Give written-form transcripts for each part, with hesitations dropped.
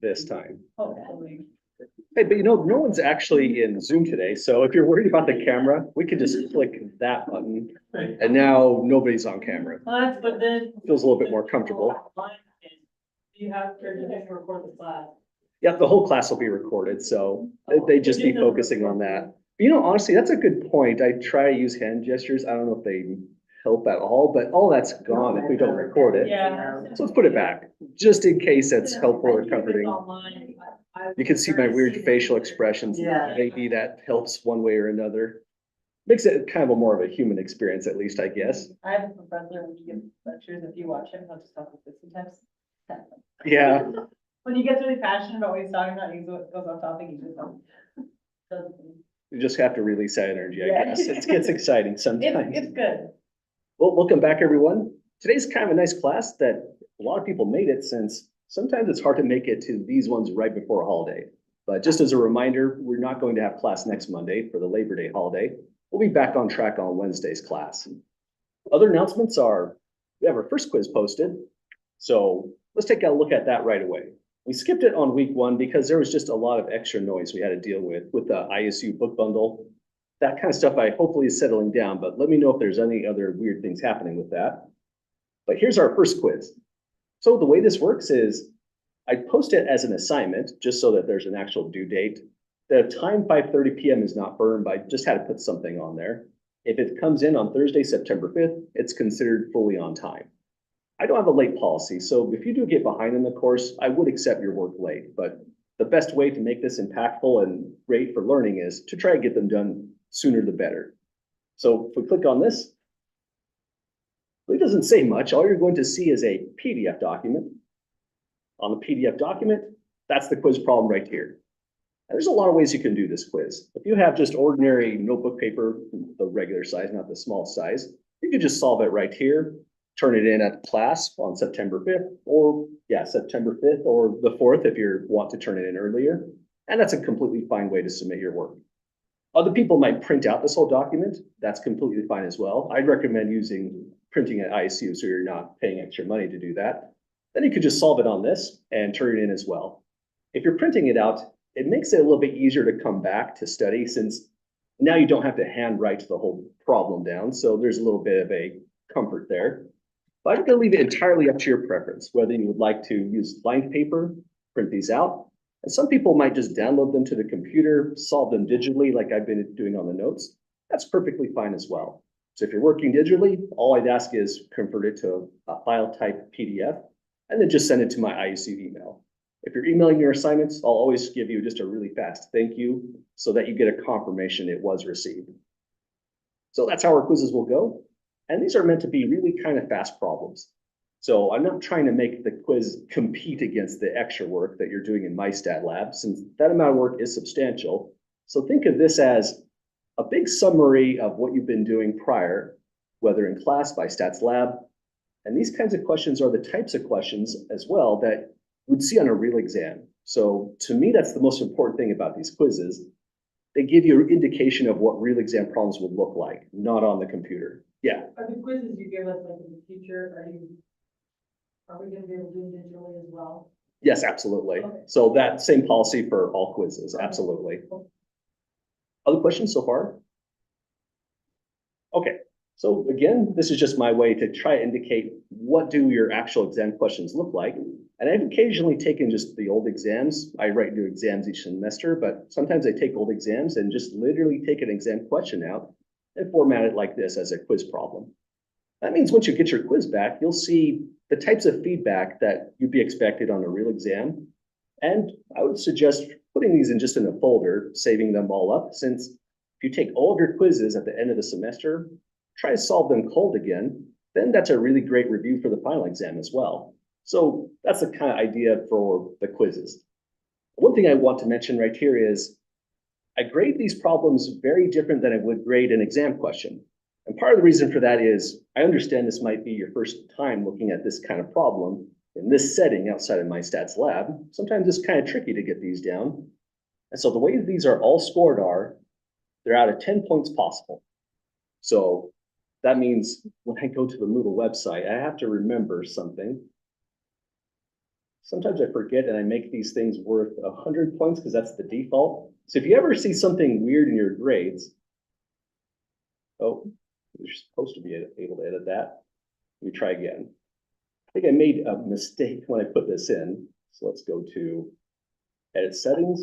this time. Hopefully. Hey, but no one's actually in Zoom today, so if you're worried about the camera, we could just click that button. And now nobody's on camera. Well, that's, but then. Feels a little bit more comfortable. You have to record the class. Yeah, the whole class will be recorded, so they just be focusing on that. Honestly, that's a good point. I try to use hand gestures. I don't know if they help at all, but all that's gone if we don't record it. Yeah. So let's put it back, just in case that's helpful or comforting. You can see my weird facial expressions. Yeah. Maybe that helps one way or another. Makes it kind of a more of a human experience, at least, I guess. I have a professor when he gives lectures, if you watch him, he'll just talk like this sometimes. Yeah, When he gets really passionate about what he's talking about, he goes off topic, he just does. you just have to release that energy, I Yeah. guess. It gets exciting sometimes. It's good. Well, welcome back, everyone. Today's kind of a nice class that a lot of people made it, since sometimes it's hard to make it to these ones right before a holiday. But just as a reminder, we're not going to have class next Monday for the Labor Day holiday. We'll be back on track on Wednesday's class. Other announcements are, we have our first quiz posted. So let's take a look at that right away. We skipped it on week one because there was just a lot of extra noise we had to deal with the ISU book bundle. That kind of stuff hopefully is settling down, but let me know if there's any other weird things happening with that. But here's our first quiz. So the way this works is I post it as an assignment just so that there's an actual due date. The time 5:30 p.m. is not firm, but I just had to put something on there. If it comes in on Thursday, September 5th, it's considered fully on time. I don't have a late policy, so if you do get behind in the course, I would accept your work late, but the best way to make this impactful and great for learning is to try to get them done sooner the better. So if we click on this, it doesn't say much. All you're going to see is a PDF document. On the PDF document, that's the quiz problem right here. And there's a lot of ways you can do this quiz. If you have just ordinary notebook paper, the regular size, not the small size, you can just solve it right here, turn it in at class on September 5th, or September 5th or the 4th if you want to turn it in earlier. And that's a completely fine way to submit your work. Other people might print out this whole document. That's completely fine as well. I'd recommend printing at ISU so you're not paying extra money to do that. Then you could just solve it on this and turn it in as well. If you're printing it out, it makes it a little bit easier to come back to study, since now you don't have to handwrite the whole problem down. So there's a little bit of a comfort there. But I'm going to leave it entirely up to your preference, whether you would like to use lined paper, print these out. And some people might just download them to the computer, solve them digitally like I've been doing on the notes. That's perfectly fine as well. So if you're working digitally, all I'd ask is convert it to a file type PDF and then just send it to my ISU email. If you're emailing your assignments, I'll always give you just a really fast thank you so that you get a confirmation it was received. So that's how our quizzes will go. And these are meant to be really kind of fast problems. So I'm not trying to make the quiz compete against the extra work that you're doing in my stat lab, since that amount of work is substantial. So think of this as a big summary of what you've been doing prior, whether in class, by stats lab. And these kinds of questions are the types of questions as well that you'd see on a real exam. So to me, that's the most important thing about these quizzes. They give you an indication of what real exam problems would look like, not on the computer. Yeah. Are the quizzes you give us like in the future, are we gonna be able to do them digitally as well? Yes, absolutely. Okay. So that same policy for all quizzes, absolutely. Other questions so far? Okay, so again, this is just my way to try to indicate what do your actual exam questions look like. And I've occasionally taken just the old exams. I write new exams each semester, but sometimes I take old exams and just literally take an exam question out and format it like this as a quiz problem. That means once you get your quiz back, you'll see the types of feedback that you'd be expected on a real exam. And I would suggest putting these in just in a folder, saving them all up, since if you take all of your quizzes at the end of the semester, try to solve them cold again, then that's a really great review for the final exam as well. So that's the kind of idea for the quizzes. One thing I want to mention right here is I grade these problems very different than I would grade an exam question. And part of the reason for that is I understand this might be your first time looking at this kind of problem in this setting outside of my stats lab. Sometimes it's kind of tricky to get these down. And so the way these are all scored are, they're out of 10 points possible. So that means when I go to the Moodle website, I have to remember something. sometimes I forget and I make these things worth 100 points because that's the default. So if you ever see something weird in your grades, oh, you're supposed to be able to edit that. Let me try again. I think I made a mistake when I put this in. So let's go to edit settings.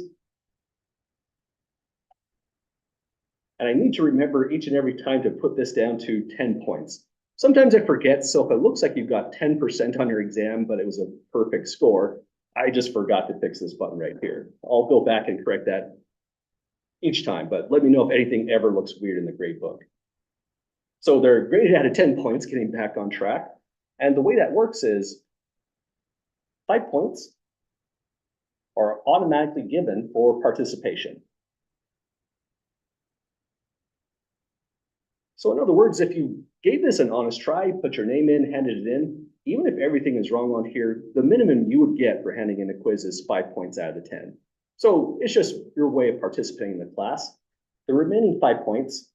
And I need to remember each and every time to put this down to 10 points. Sometimes I forget, so if it looks like you've got 10% on your exam, but it was a perfect score, I just forgot to fix this button right here. I'll go back and correct that each time, but let me know if anything ever looks weird in the grade book. So they're graded out of 10 points, getting back on track. And the way that works is 5 points are automatically given for participation. So in other words, if you gave this an honest try, put your name in, handed it in, even if everything is wrong on here, the minimum you would get for handing in a quiz is 5 points out of the 10. So it's just your way of participating in the class. The remaining 5 points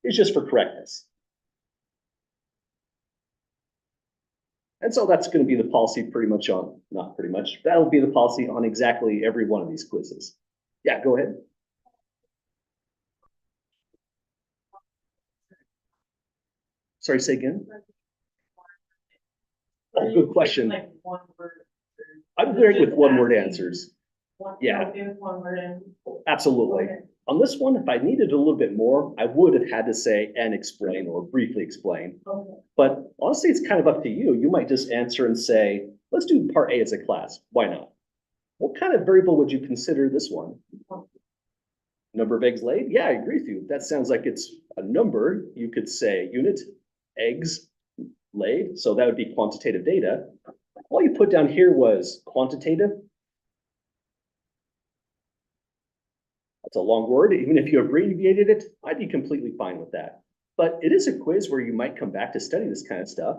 is just for correctness. And so that's going to be the policy pretty much on, not pretty much, that'll be the policy on exactly every one of these quizzes. Yeah, go ahead. Sorry, say again. Oh, good question. Like one word. I'm great with one-word answers. Yeah. Okay with one word and. Absolutely. Okay. On this one, if I needed a little bit more, I would have had to say and explain or briefly explain. Okay. But honestly, it's kind of up to you. You might just answer and say, let's do part A as a class. Why not? What kind of variable would you consider this one? Number of eggs laid? Yeah, I agree with you. That sounds like it's a number. You could say unit, eggs laid. So that would be quantitative data. All you put down here was quantitative. It's a long word. Even if you abbreviated it, I'd be completely fine with that. But it is a quiz where you might come back to study this kind of stuff.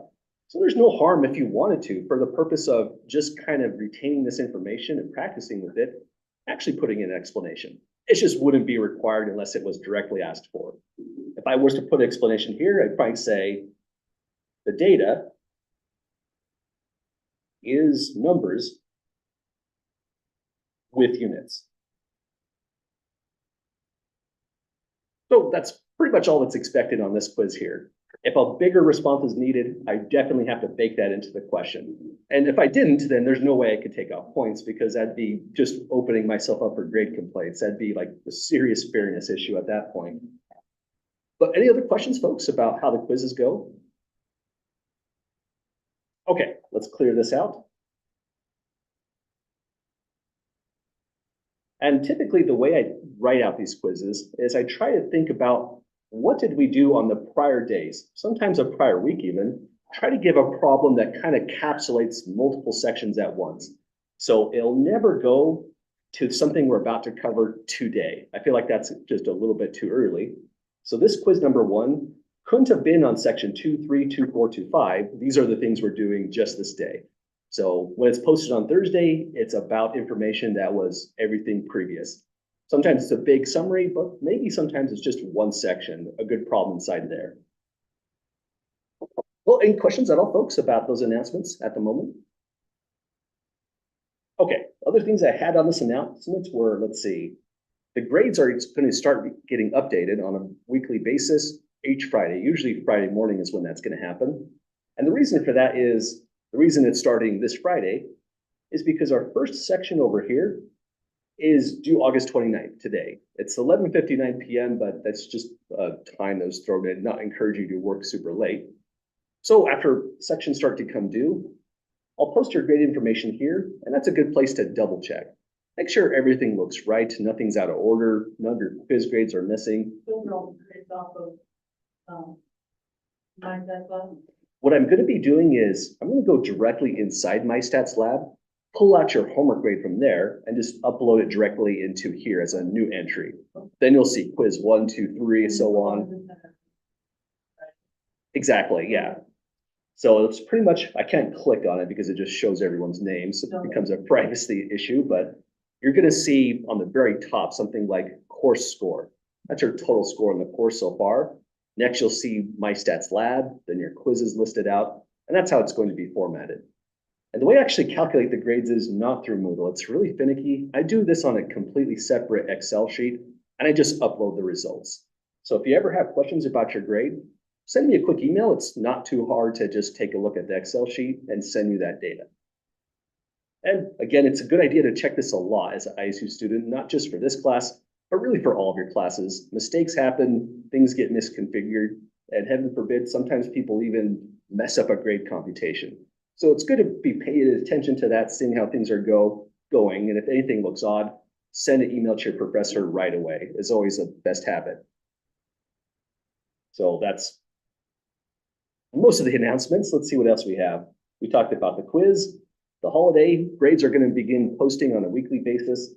So there's no harm if you wanted to, for the purpose of just kind of retaining this information and practicing with it, actually putting in an explanation. It just wouldn't be required unless it was directly asked for. If I was to put an explanation here, I'd probably say the data is numbers with units. So that's pretty much all that's expected on this quiz here. If a bigger response is needed, I definitely have to bake that into the question. And if I didn't, then there's no way I could take off points because that'd be just opening myself up for grade complaints. That'd be like a serious fairness issue at that point. But any other questions, folks, about how the quizzes go? Okay, let's clear this out. And typically the way I write out these quizzes is I try to think about what did we do on the prior days, sometimes a prior week even, try to give a problem that kind of encapsulates multiple sections at once. So it'll never go to something we're about to cover today. I feel like that's just a little bit too early. So this quiz number 1 couldn't have been on section 2, 3, 2, 4, 2, 5. These are the things we're doing just this day. So when it's posted on Thursday, it's about information that was everything previous. Sometimes it's a big summary, but maybe sometimes it's just one section, a good problem inside there. Well, any questions at all, folks, about those announcements at the moment? Okay, other things I had on this announcement were, let's see, the grades are going to start getting updated on a weekly basis each Friday. Usually Friday morning is when that's going to happen. And the reason for that is, the reason it's starting this Friday is because our first section over here is due August 29th today. It's 11:59 p.m., but that's just a time that was thrown in, not encouraging you to work super late. So after sections start to come due, I'll post your grade information here, and that's a good place to double check. Make sure everything looks right, nothing's out of order, none of your quiz grades are missing. Those are all grades off of, mindset lab. What I'm going to be doing is I'm going to go directly inside my stats lab, pull out your homework grade from there, and just upload it directly into here as a new entry. Then you'll see quiz 1, 2, 3, so on. Exactly, yeah. So it's pretty much, I can't click on it because it just shows everyone's names. So it becomes a privacy issue, but you're going to see on the very top something like course score. That's your total score in the course so far. Next, you'll see My Stats Lab, then your quizzes listed out, and that's how it's going to be formatted. And the way I actually calculate the grades is not through Moodle. It's really finicky. I do this on a completely separate Excel sheet, and I just upload the results. So if you ever have questions about your grade, send me a quick email. It's not too hard to just take a look at the Excel sheet and send you that data. And again, it's a good idea to check this a lot as an ISU student, not just for this class, but really for all of your classes. Mistakes happen, things get misconfigured, and heaven forbid, sometimes people even mess up a grade computation. So it's good to be paying attention to that, seeing how things are going. And if anything looks odd, send an email to your professor right away. It's always the best habit. So that's most of the announcements. Let's see what else we have. We talked about the quiz, the holiday. Grades are going to begin posting on a weekly basis.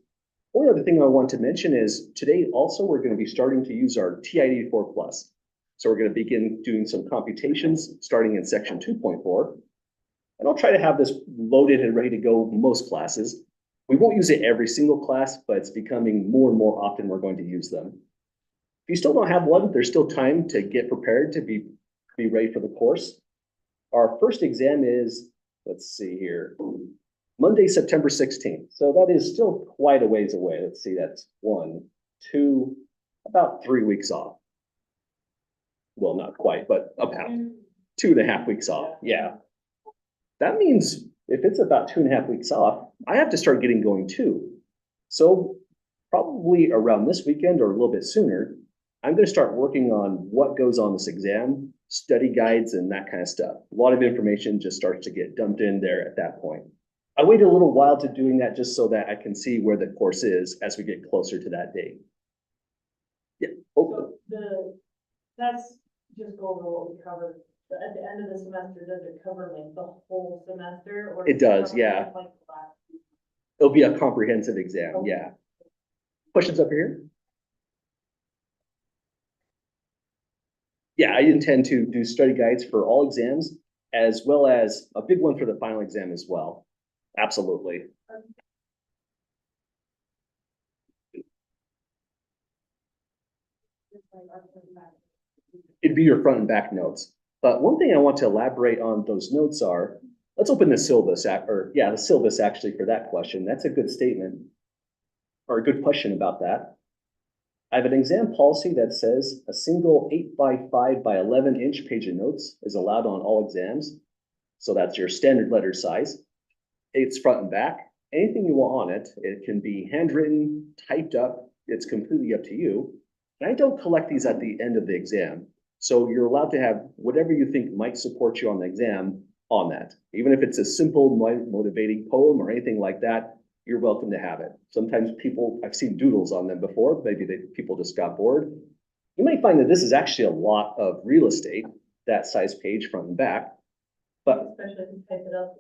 One other thing I want to mention is today also we're going to be starting to use our TI-84 Plus. So we're going to begin doing some computations starting in section 2.4. And I'll try to have this loaded and ready to go most classes. We won't use it every single class, but it's becoming more and more often we're going to use them. If you still don't have one, there's still time to get prepared to be ready for the course. Our first exam is, let's see here, Monday, September 16th. So that is still quite a ways away. Let's see, that's 1, 2, about 3 weeks off. Well, not quite, but about 2.5 weeks off. Yeah. That means if it's about 2.5 weeks off, I have to start getting going too. So probably around this weekend or a little bit sooner, I'm going to start working on what goes on this exam, study guides, and that kind of stuff. A lot of information just starts to get dumped in there at that point. I waited a little while to doing that just so that I can see where the course is as we get closer to that date. Yeah. Oh. So that's just go over what we covered. But at the end of the semester, does it cover like the whole semester? Or it does, yeah. Like it'll be a comprehensive exam, okay. Yeah. Questions up here? Yeah, I intend to do study guides for all exams, as well as a big one for the final exam as well. Absolutely. It'd be your front and back notes. But one thing I want to elaborate on those notes are, let's open the syllabus, the syllabus actually for that question. That's a good statement or a good question about that. I have an exam policy that says a single 8x5 by 11 inch page of notes is allowed on all exams. So that's your standard letter size. It's front and back. Anything you want on it. It can be handwritten, typed up. It's completely up to you. And I don't collect these at the end of the exam. So you're allowed to have whatever you think might support you on the exam on that. Even if it's a simple motivating poem or anything like that, you're welcome to have it. Sometimes I've seen doodles on them before. Maybe people just got bored. You might find that this is actually a lot of real estate, that size page front and back. But especially if you type it up.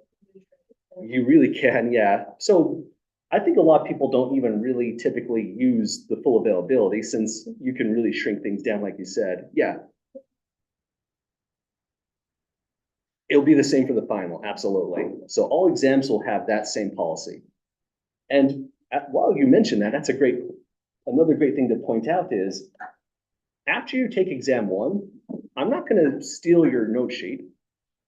You really can, yeah. So I think a lot of people don't even really typically use the full availability since you can really shrink things down, like you said. Yeah. It'll be the same for the final, absolutely. So all exams will have that same policy. And while you mentioned that, that's another great thing to point out is after you take exam 1, I'm not going to steal your note sheet.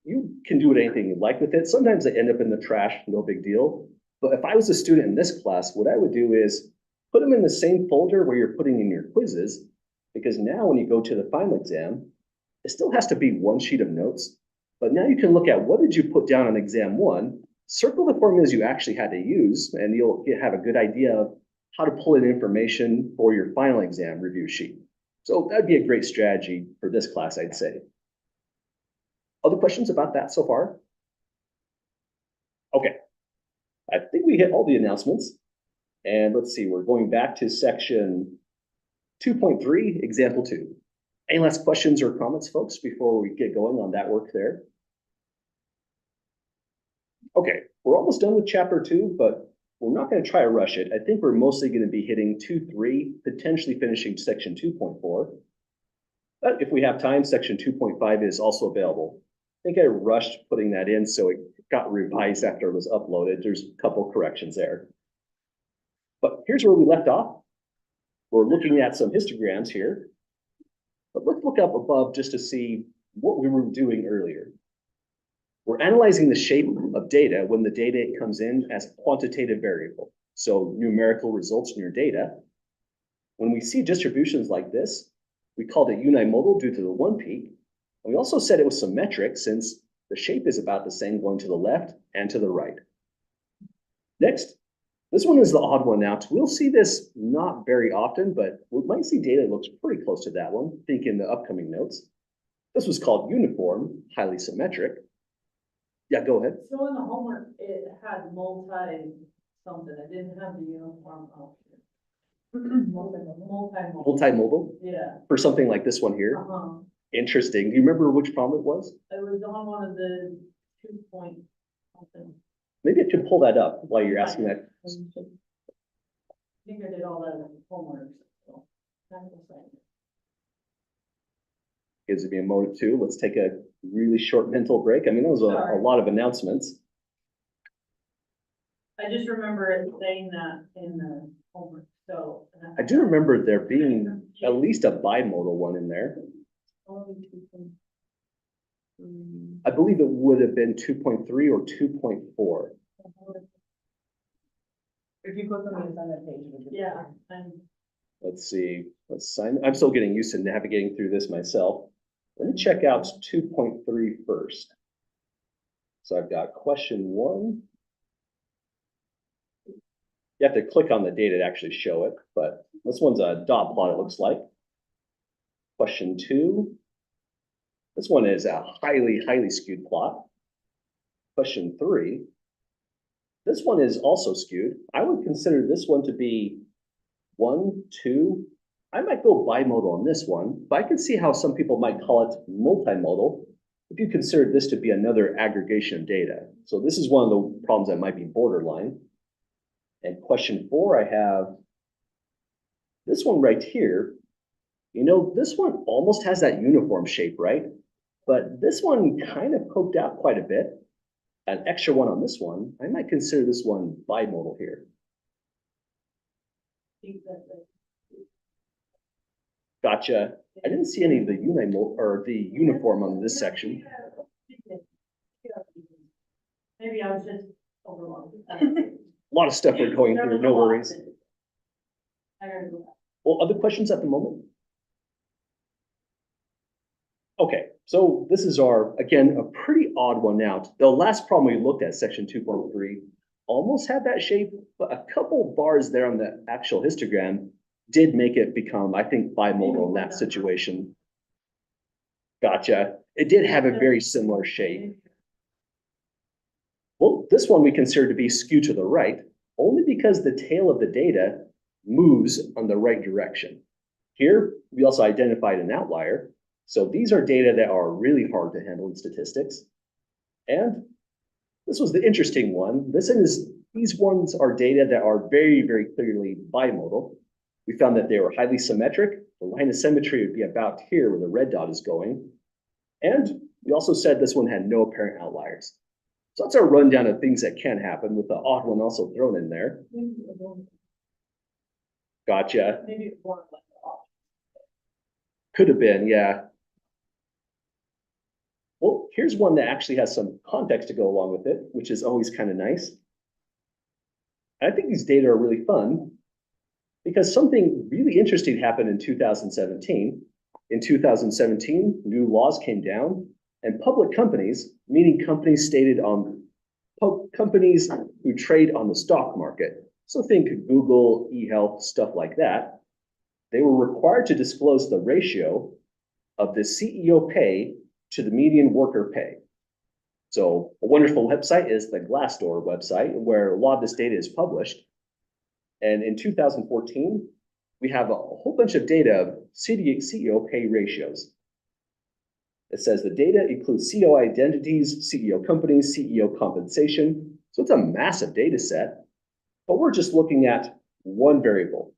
You can do anything you like with it. Sometimes they end up in the trash, no big deal. But if I was a student in this class, what I would do is put them in the same folder where you're putting in your quizzes, because now when you go to the final exam, it still has to be one sheet of notes. But now you can look at what did you put down on exam 1, circle the formulas you actually had to use, and you'll have a good idea of how to pull in information for your final exam review sheet. So that'd be a great strategy for this class, I'd say. Other questions about that so far? Okay, I think we hit all the announcements. And let's see, we're going back to section 2.3, example 2. Any last questions or comments, folks, before we get going on that work there? Okay, we're almost done with chapter 2, but we're not going to try to rush it. I think we're mostly going to be hitting 2.3, potentially finishing section 2.4. But if we have time, section 2.5 is also available. I think I rushed putting that in, so it got revised after it was uploaded. There's a couple corrections there. But here's where we left off. We're looking at some histograms here. But let's look up above just to see what we were doing earlier. We're analyzing the shape of data when the data comes in as a quantitative variable. So numerical results in your data. When we see distributions like this, we called it unimodal due to the one peak. And we also said it was symmetric since the shape is about the same going to the left and to the right. Next, this one is the odd one out. We'll see this not very often, but we might see data that looks pretty close to that one. Think in the upcoming notes. This was called uniform, highly symmetric. Yeah, go ahead. So in the homework, it had multi something, it didn't have the uniform option. Multimodal. Multimodal Yeah. for something like this one here. Uh-huh. Interesting. Do you remember which problem it was? It was on one of the 2 point something. Maybe I should pull that up while you're asking that. I think I did all that in homework, so. Gives me a moment too. Let's take a really short mental break. I mean, that was a lot of announcements. I just remember it saying that in the homework, so. I do remember there being at least a bimodal one in there. I believe it would have been 2.3 or 2.4. If you click on the assignment page. Yeah. Let's see. Let's sign. I'm still getting used to navigating through this myself. Let me check out 2.3 first. So I've got question 1. You have to click on the data to actually show it, but this one's a dot plot, it looks like. Question 2. This one is a highly skewed plot. Question 3. This one is also skewed. I would consider this one to be 1, 2. I might go bimodal on this one, but I can see how some people might call it multimodal if you consider this to be another aggregation of data. So this is one of the problems that might be borderline. And question 4, I have this one right here. You know, this one almost has that uniform shape, right? But this one kind of poked out quite a bit. An extra one on this one, I might consider this one bimodal here. Gotcha. I didn't see any of the unimodal or the uniform on this section. Maybe I was just overwhelmed. A lot of stuff we're going through, no worries. I gotta go back. Well, other questions at the moment? Okay, so this is again, a pretty odd one out. The last problem we looked at, section 2.3, almost had that shape, but a couple bars there on the actual histogram did make it become, I think, bimodal in that situation. Gotcha. It did have a very similar shape. Well, this one we consider to be skewed to the right, only because the tail of the data moves on the right direction. Here, we also identified an outlier. So these are data that are really hard to handle in statistics. And this was the interesting one. These ones are data that are very clearly bimodal. We found that they were highly symmetric. The line of symmetry would be about here where the red dot is going. And we also said this one had no apparent outliers. So that's our rundown of things that can happen with the odd one also thrown in there. Gotcha. Maybe more like the option. Could have been, yeah. Well, here's one that actually has some context to go along with it, which is always kind of nice. I think these data are really fun because something really interesting happened in 2017. In 2017, new laws came down and public companies, meaning companies companies who trade on the stock market. So think Google, eHealth, stuff like that. They were required to disclose the ratio of the CEO pay to the median worker pay. So a wonderful website is the Glassdoor website where a lot of this data is published. And in 2014, we have a whole bunch of data of CEO pay ratios. It says the data includes CEO identities, CEO companies, CEO compensation. So it's a massive data set, but we're just looking at one variable,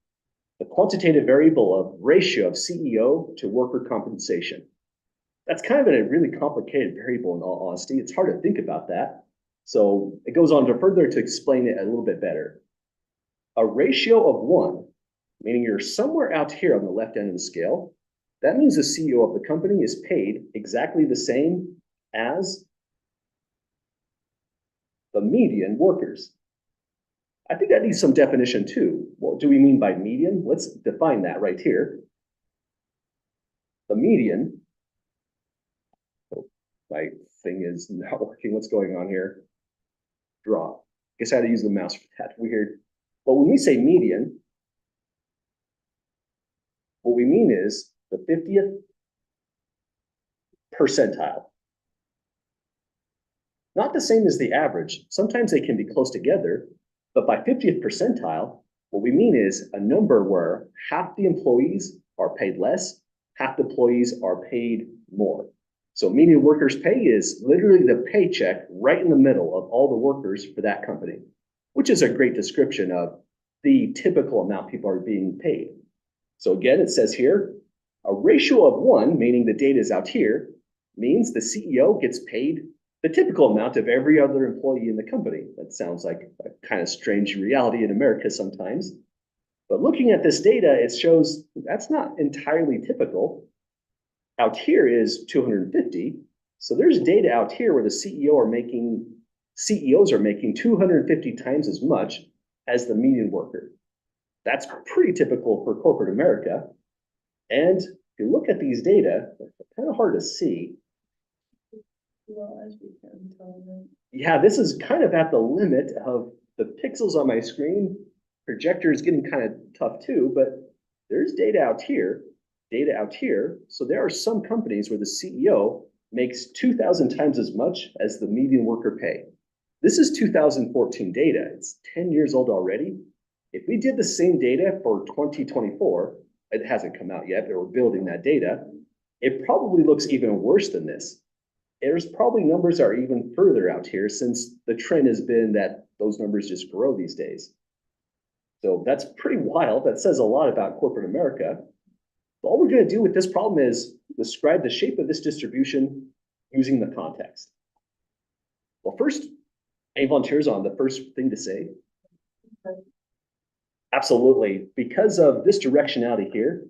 the quantitative variable of ratio of CEO to worker compensation. That's kind of a really complicated variable in all honesty. It's hard to think about that. So it goes on to further to explain it a little bit better. A ratio of 1, meaning you're somewhere out here on the left end of the scale, that means the CEO of the company is paid exactly the same as the median workers. I think that needs some definition too. What do we mean by median? Let's define that right here. The median. Oh, my thing is not working. What's going on here? Draw. Guess I had to use the mouse for that. Weird. But when we say median, what we mean is the 50th percentile. Not the same as the average. Sometimes they can be close together, but by 50th percentile, what we mean is a number where half the employees are paid less, half the employees are paid more. So median workers' pay is literally the paycheck right in the middle of all the workers for that company, which is a great description of the typical amount people are being paid. So again, it says here, a ratio of 1, meaning the data is out here, means the CEO gets paid the typical amount of every other employee in the company. That sounds like a kind of strange reality in America sometimes. But looking at this data, it shows that's not entirely typical. Out here is 250. So there's data out here where the CEOs are making 250 times as much as the median worker. That's pretty typical for corporate America. And if you look at these data, they're kind of hard to see. Well, as we can tell them. Yeah, this is kind of at the limit of the pixels on my screen. Projector is getting kind of tough too, but there's data out here. So there are some companies where the CEO makes 2,000 times as much as the median worker pay. This is 2014 data. It's 10 years old already. If we did the same data for 2024, it hasn't come out yet, but we're building that data, it probably looks even worse than this. There's probably numbers are even further out here since the trend has been that those numbers just grow these days. So that's pretty wild. That says a lot about corporate America. All we're going to do with this problem is describe the shape of this distribution using the context. Well, first, any volunteers on the first thing to say? Absolutely. Because of this directionality here,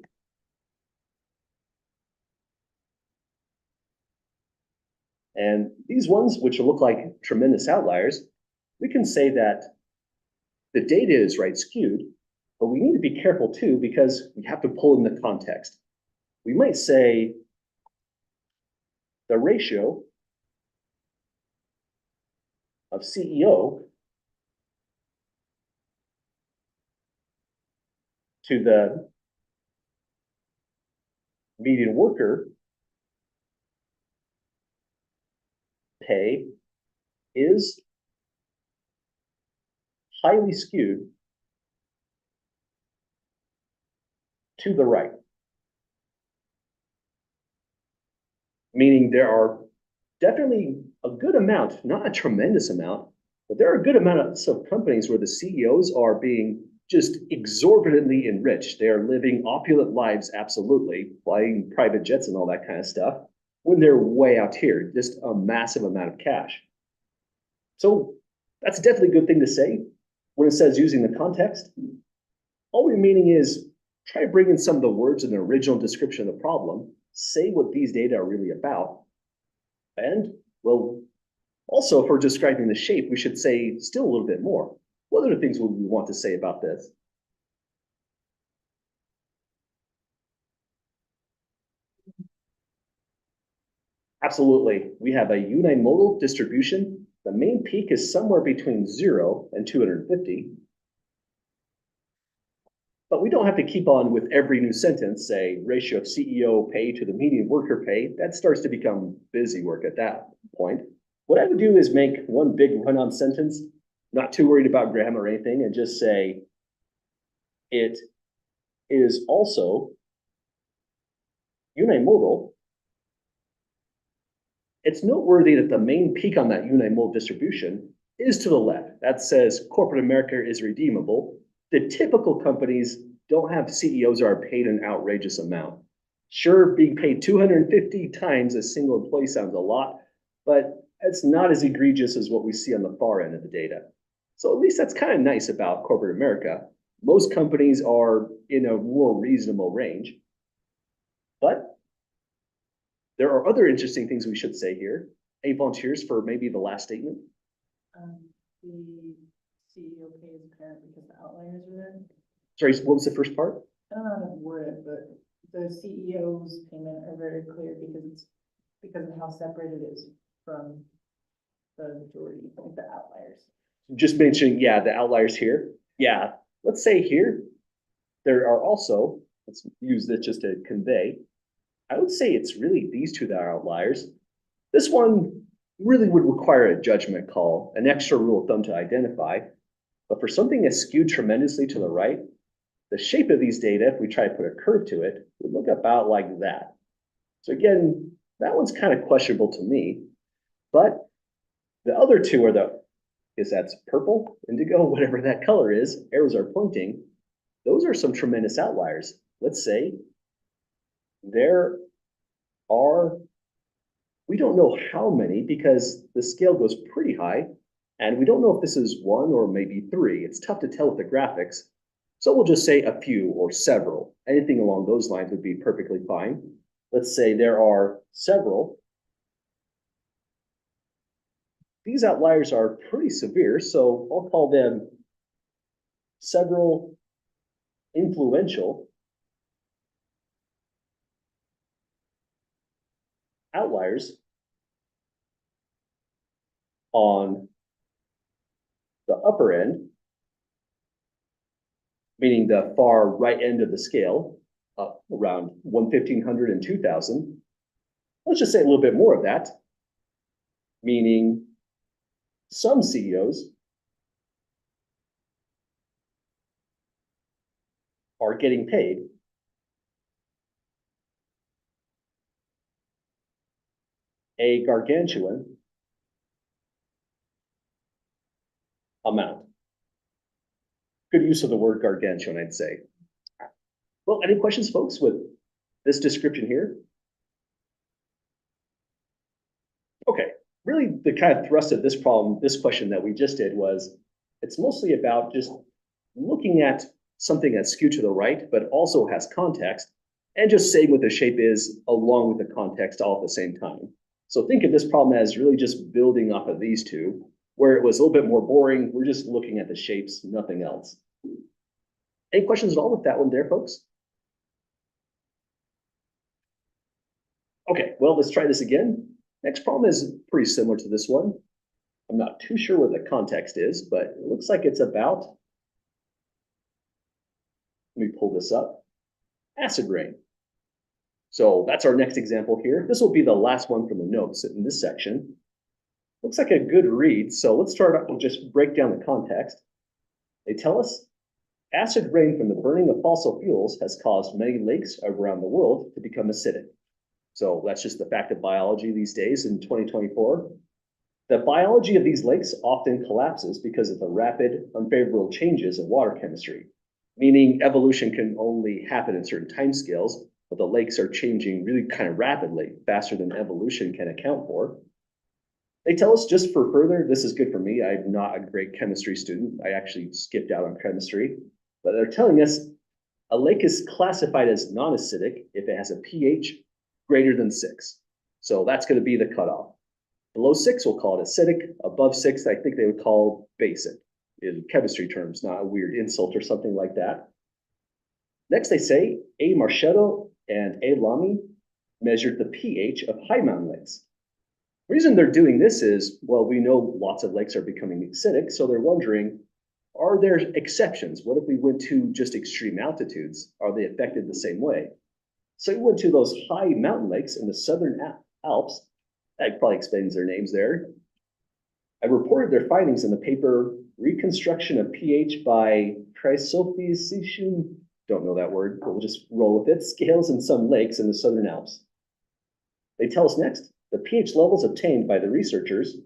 and these ones, which look like tremendous outliers, we can say that the data is right skewed, but we need to be careful too because we have to pull in the context. We might say the ratio of CEO to the median worker pay is highly skewed to the right. Meaning there are definitely a good amount, not a tremendous amount, but there are a good amount of companies where the CEOs are being just exorbitantly enriched. They are living opulent lives, absolutely, flying private jets and all that kind of stuff, when they're way out here, just a massive amount of cash. So that's definitely a good thing to say when it says using the context. All we're meaning is try to bring in some of the words in the original description of the problem, say what these data are really about, and well, also if we're describing the shape, we should say still a little bit more. What other things would we want to say about this? Absolutely. We have a unimodal distribution. The main peak is somewhere between 0 and 250. But we don't have to keep on with every new sentence, say ratio of CEO pay to the median worker pay. That starts to become busy work at that point. What I would do is make one big run-on sentence, not too worried about grammar or anything, and just say it is also unimodal. It's noteworthy that the main peak on that unimodal distribution is to the left. That says corporate America is redeemable. The typical companies don't have CEOs that are paid an outrageous amount. Sure, being paid 250 times a single employee sounds a lot, but it's not as egregious as what we see on the far end of the data. So at least that's kind of nice about corporate America. Most companies are in a more reasonable range. But there are other interesting things we should say here. Any volunteers for maybe the last statement? The CEO pays parent because the outliers are there. Sorry, what was the first part? I don't know how to word it, but the CEO's payment are very clear because of how separate it is from the majority, like the outliers. Just mentioning, yeah, the outliers here. Yeah, let's say here, there are also, let's use this just to convey. I would say it's really these two that are outliers. This one really would require a judgment call, an extra rule of thumb to identify. But for something that's skewed tremendously to the right, the shape of these data, if we try to put a curve to it, would look about like that. So again, that one's kind of questionable to me. But the other two are that's purple, indigo, whatever that color is, arrows are pointing. Those are some tremendous outliers. Let's say there are, we don't know how many because the scale goes pretty high, and we don't know if this is one or maybe three. It's tough to tell with the graphics. So we'll just say a few or several. Anything along those lines would be perfectly fine. Let's say there are several. These outliers are pretty severe, so I'll call them several influential outliers on the upper end, meaning the far right end of the scale, up around 1,500 and 2,000. Let's just say a little bit more of that, meaning some CEOs are getting paid a gargantuan amount. Good use of the word gargantuan, I'd say. Well, any questions, folks, with this description here? Okay, really the kind of thrust of this problem, this question that we just did was, it's mostly about just looking at something that's skewed to the right, but also has context, and just saying what the shape is along with the context all at the same time. So think of this problem as really just building off of these two, where it was a little bit more boring. We're just looking at the shapes, nothing else. Any questions at all with that one there, folks? Okay, well, let's try this again. Next problem is pretty similar to this one. I'm not too sure what the context is, but it looks like it's about, let me pull this up, acid rain. So that's our next example here. This will be the last one from the notes in this section. Looks like a good read. So let's start out and just break down the context. They tell us acid rain from the burning of fossil fuels has caused many lakes around the world to become acidic. So that's just the fact of biology these days in 2024. The biology of these lakes often collapses because of the rapid, unfavorable changes in water chemistry, meaning evolution can only happen in certain timescales, but the lakes are changing really kind of rapidly, faster than evolution can account for. They tell us, just for further, this is good for me. I'm not a great chemistry student. I actually skipped out on chemistry, but they're telling us a lake is classified as non-acidic if it has a pH greater than 6. So that's going to be the cutoff. Below 6, we'll call it acidic. Above 6, I think they would call basic in chemistry terms, not a weird insult or something like that. Next, they say A. Marchetto and A. Lamy measured the pH of high mountain lakes. The reason they're doing this is, well, we know lots of lakes are becoming acidic, so they're wondering, are there exceptions? What if we went to just extreme altitudes? Are they affected the same way? So we went to those high mountain lakes in the southern Alps. That probably explains their names there. I reported their findings in the paper Reconstruction of pH by Chrysophysium, don't know that word, but we'll just roll with it, scales in some lakes in the southern Alps. They tell us next, the pH levels obtained by the researchers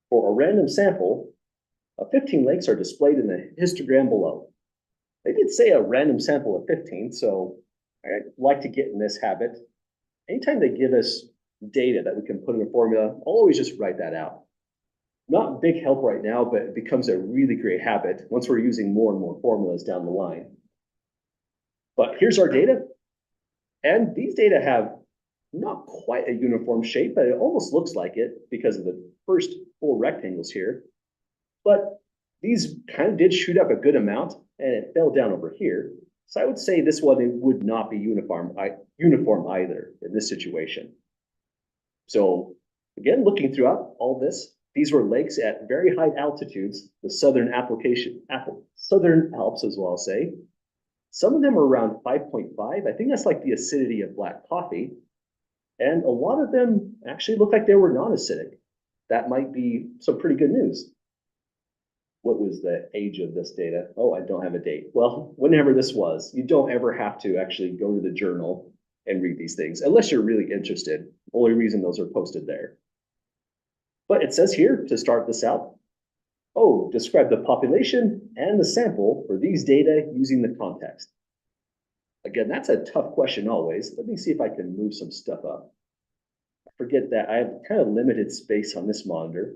for a random sample of 15 lakes are displayed in the histogram below. They did say a random sample of 15, so I'd like to get in this habit. Anytime they give us data that we can put in a formula, I'll always just write that out. Not big help right now, but it becomes a really great habit once we're using more and more formulas down the line. But here's our data. And these data have not quite a uniform shape, but it almost looks like it because of the first full rectangles here. But these kind of did shoot up a good amount and it fell down over here. So I would say this one, it would not be uniform either in this situation. So again, looking throughout all this, these were lakes at very high altitudes, the southern southern Alps as well, I'll say. Some of them are around 5.5. I think that's like the acidity of black coffee. And a lot of them actually look like they were non-acidic. That might be some pretty good news. What was the age of this data? Oh, I don't have a date. Well, whenever this was, you don't ever have to actually go to the journal and read these things, unless you're really interested. Only reason those are posted there. But it says here to start this out, oh, describe the population and the sample for these data using the context. Again, that's a tough question always. Let me see if I can move some stuff up. I forget that I have kind of limited space on this monitor.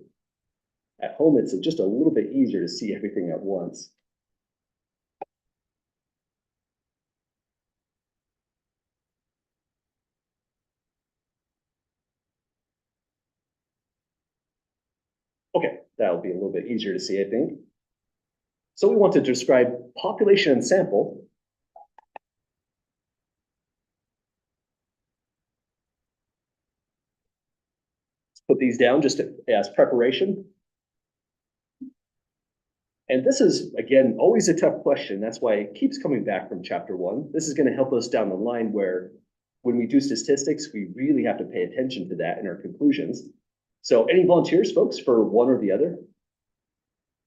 At home, it's just a little bit easier to see everything at once. Okay, that'll be a little bit easier to see, I think. So we want to describe population and sample. Let's put these down just as preparation. And this is, again, always a tough question. That's why it keeps coming back from chapter 1. This is going to help us down the line where when we do statistics, we really have to pay attention to that in our conclusions. So any volunteers, folks, for one or the other?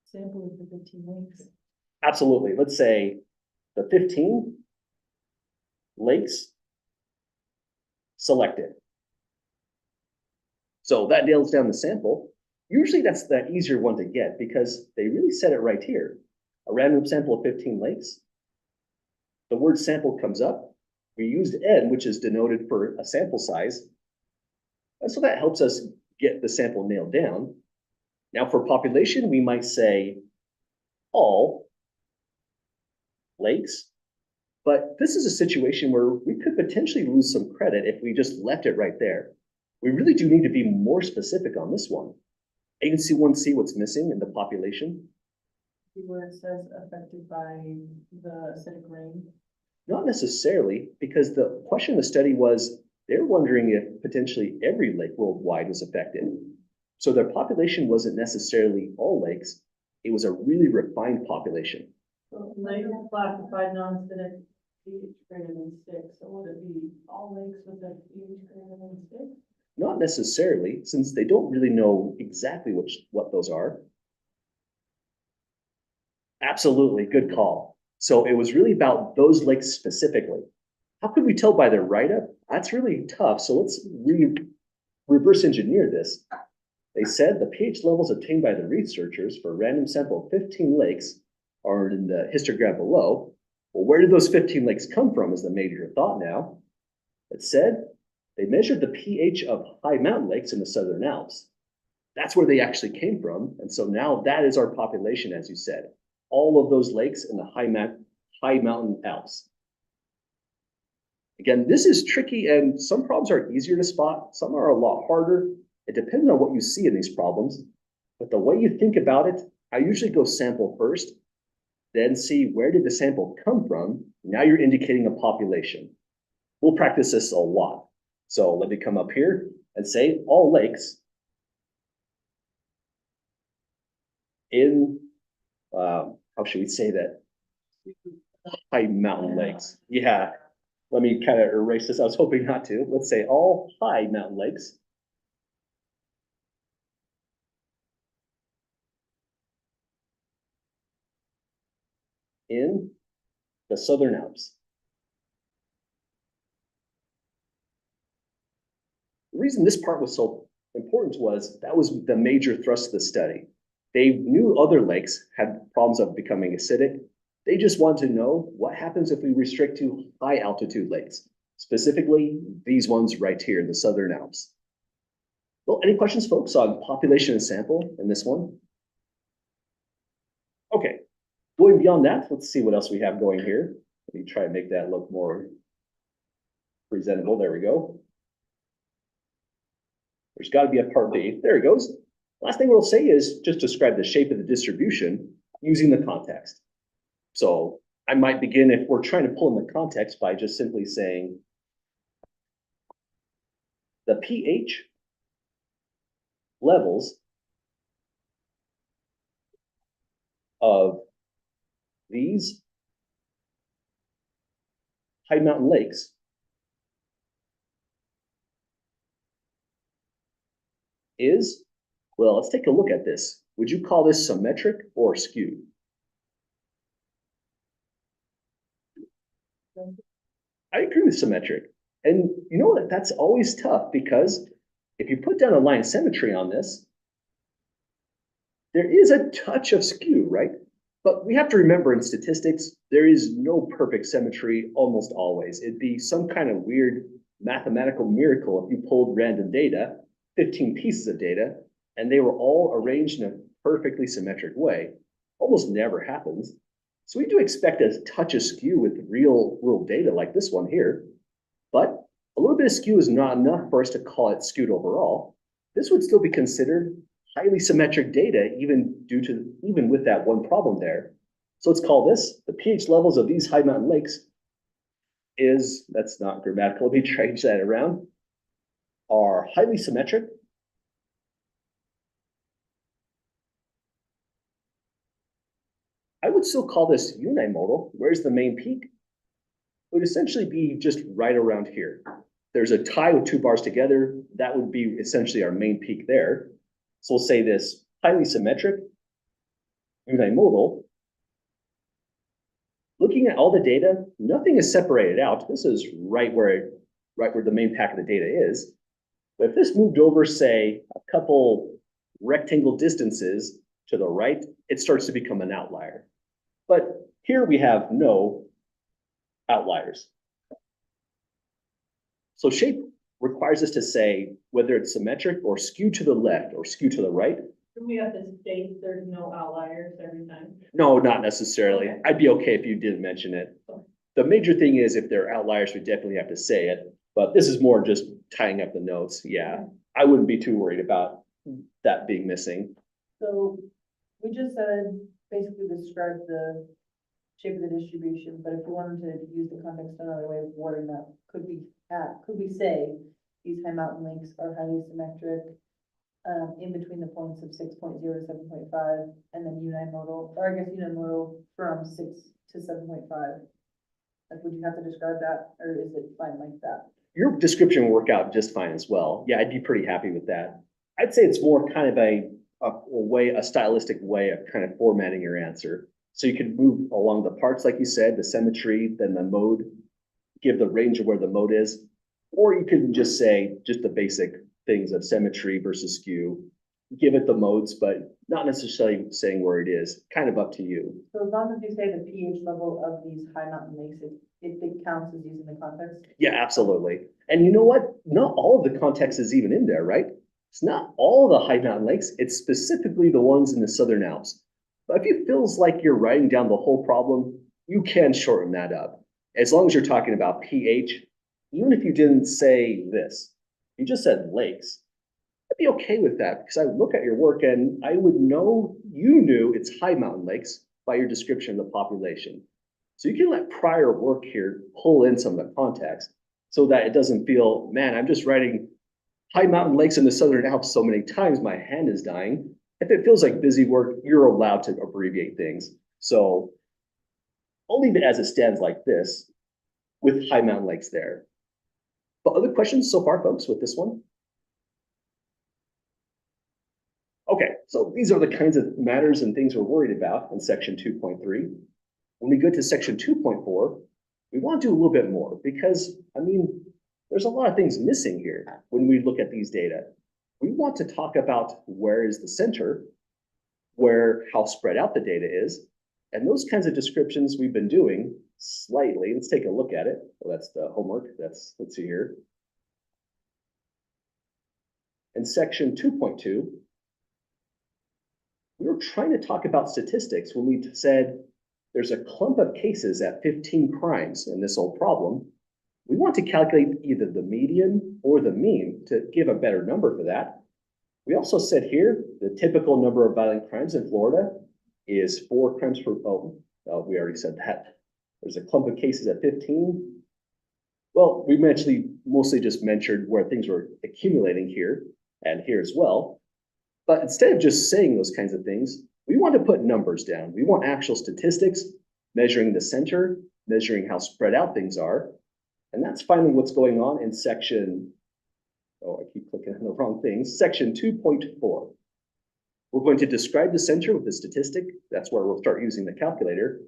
Sample of the 15 lakes. Absolutely. Let's say the 15 lakes selected. So that nails down the sample. Usually that's the easier one to get because they really said it right here. A random sample of 15 lakes. The word sample comes up. We used N, which is denoted for a sample size. And so that helps us get the sample nailed down. Now for population, we might say all lakes. But this is a situation where we could potentially lose some credit if we just left it right there. We really do need to be more specific on this one. Agency 1C, what's missing in the population? Where it says affected by the acidic rain. Not necessarily, because the question of the study was, they're wondering if potentially every lake worldwide was affected. So their population wasn't necessarily all lakes. It was a really refined population. So lakes classified non-acidic pH greater than 6. So would it be all lakes with a pH greater than 6? Not necessarily, since they don't really know exactly what those are. Absolutely, good call. So it was really about those lakes specifically. How could we tell by their write-up? That's really tough. So let's reverse engineer this. They said the pH levels obtained by the researchers for a random sample of 15 lakes are in the histogram below. Well, where did those 15 lakes come from is the major thought now. It said they measured the pH of high mountain lakes in the Southern Alps. That's where they actually came from. And so now that is our population, as you said. All of those lakes in the high mountain Alps. Again, this is tricky and some problems are easier to spot. Some are a lot harder. It depends on what you see in these problems. But the way you think about it, I usually go sample first, then see where did the sample come from. Now you're indicating a population. We'll practice this a lot. So let me come up here and say all lakes in, how should we say that? High mountain lakes. Yeah, let me kind of erase this. I was hoping not to. Let's say all high mountain lakes in the Southern Alps. The reason this part was so important was that was the major thrust of the study. They knew other lakes had problems of becoming acidic. They just wanted to know what happens if we restrict to high altitude lakes, specifically these ones right here in the Southern Alps. Well, any questions, folks, on population and sample in this one? Okay, going beyond that, let's see what else we have going here. Let me try and make that look more presentable. There we go. There's got to be a part B. There it goes. Last thing we'll say is just describe the shape of the distribution using the context. So I might begin, if we're trying to pull in the context, by just simply saying the pH levels of these high mountain lakes is, well, let's take a look at this. Would you call this symmetric or skewed? I agree with symmetric. And you know what? That's always tough because if you put down a line of symmetry on this, there is a touch of skew, right? But we have to remember in statistics, there is no perfect symmetry almost always. It'd be some kind of weird mathematical miracle if you pulled random data, 15 pieces of data, and they were all arranged in a perfectly symmetric way. Almost never happens. So we do expect a touch of skew with real world data like this one here, but a little bit of skew is not enough for us to call it skewed overall. This would still be considered highly symmetric data, even with that one problem there. So let's call this the pH levels of these high mountain lakes is, that's not grammatical, let me change that around, are highly symmetric. I would still call this unimodal. Where's the main peak? It would essentially be just right around here. There's a tie with two bars together. That would be essentially our main peak there. So we'll say this highly symmetric, unimodal. Looking at all the data, nothing is separated out. This is right where the main pack of the data is. But if this moved over, say, a couple rectangle distances to the right, it starts to become an outlier. But here we have no outliers. So shape requires us to say whether it's symmetric or skewed to the left or skewed to the right. Do we have to state there's no outliers every time? No, not necessarily. Okay. I'd be okay if you didn't mention it. The major thing is if there are outliers, we definitely have to say it. But this is more just tying up the notes. Yeah, I wouldn't be too worried about that being missing. So we just said, basically describe the shape of the distribution, but if we wanted to use the context another way of wording that, could we say these high mountain lakes are highly symmetric in between the points of 6.0 to 7.5, and then unimodal, or I guess unimodal from 6 to 7.5. Like, would you have to describe that, or is it fine like that? Your description will work out just fine as well. Yeah, I'd be pretty happy with that. I'd say it's more kind of a stylistic way of kind of formatting your answer. So you could move along the parts, like you said, the symmetry, then the mode, give the range of where the mode is, or you could just say just the basic things of symmetry versus skew, give it the modes, but not necessarily saying where it is, kind of up to you. So as long as you say the pH level of these high mountain lakes, it counts as using the context? Yeah, absolutely. And you know what? Not all of the context is even in there, right? It's not all the high mountain lakes. It's specifically the ones in the Southern Alps. But if it feels like you're writing down the whole problem, you can shorten that up. As long as you're talking about pH, even if you didn't say this, you just said lakes, I'd be okay with that because I would look at your work and I would know you knew it's high mountain lakes by your description of the population. So you can let prior work here pull in some of the context so that it doesn't feel, man, I'm just writing high mountain lakes in the Southern Alps so many times, my hand is dying. If it feels like busy work, you're allowed to abbreviate things. So I'll leave it as it stands like this with high mountain lakes there. But other questions so far, folks, with this one? Okay, so these are the kinds of matters and things we're worried about in section 2.3. When we go to section 2.4, we want to do a little bit more because, I mean, there's a lot of things missing here when we look at these data. We want to talk about where is the center, how spread out the data is, and those kinds of descriptions we've been doing slightly. Let's take a look at it. Well, that's the homework. Let's see here. In section 2.2, we were trying to talk about statistics when we said there's a clump of cases at 15 crimes in this old problem. We want to calculate either the median or the mean to give a better number for that. We also said here, the typical number of violent crimes in Florida is 4 crimes per, we already said that. There's a clump of cases at 15. Well, we actually mostly just mentioned where things were accumulating here and here as well. But instead of just saying those kinds of things, we want to put numbers down. We want actual statistics, measuring the center, measuring how spread out things are. And that's finally what's going on in section, oh, I keep clicking on the wrong things, section 2.4. We're going to describe the center with the statistic. That's where we'll start using the calculator.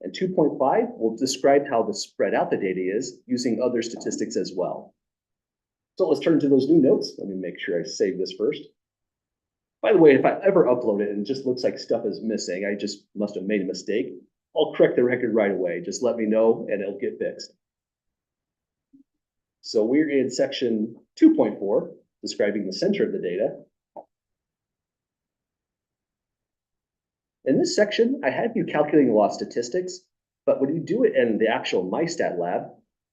And 2.5 will describe how the spread out the data is using other statistics as well. So let's turn to those new notes. Let me make sure I save this first. By the way, if I ever upload it and it just looks like stuff is missing, I just must have made a mistake. I'll correct the record right away. Just let me know and it'll get fixed. So we're in section 2.4, describing the center of the data. In this section, I had you calculating a lot of statistics, but when you do it in the actual MyStat lab,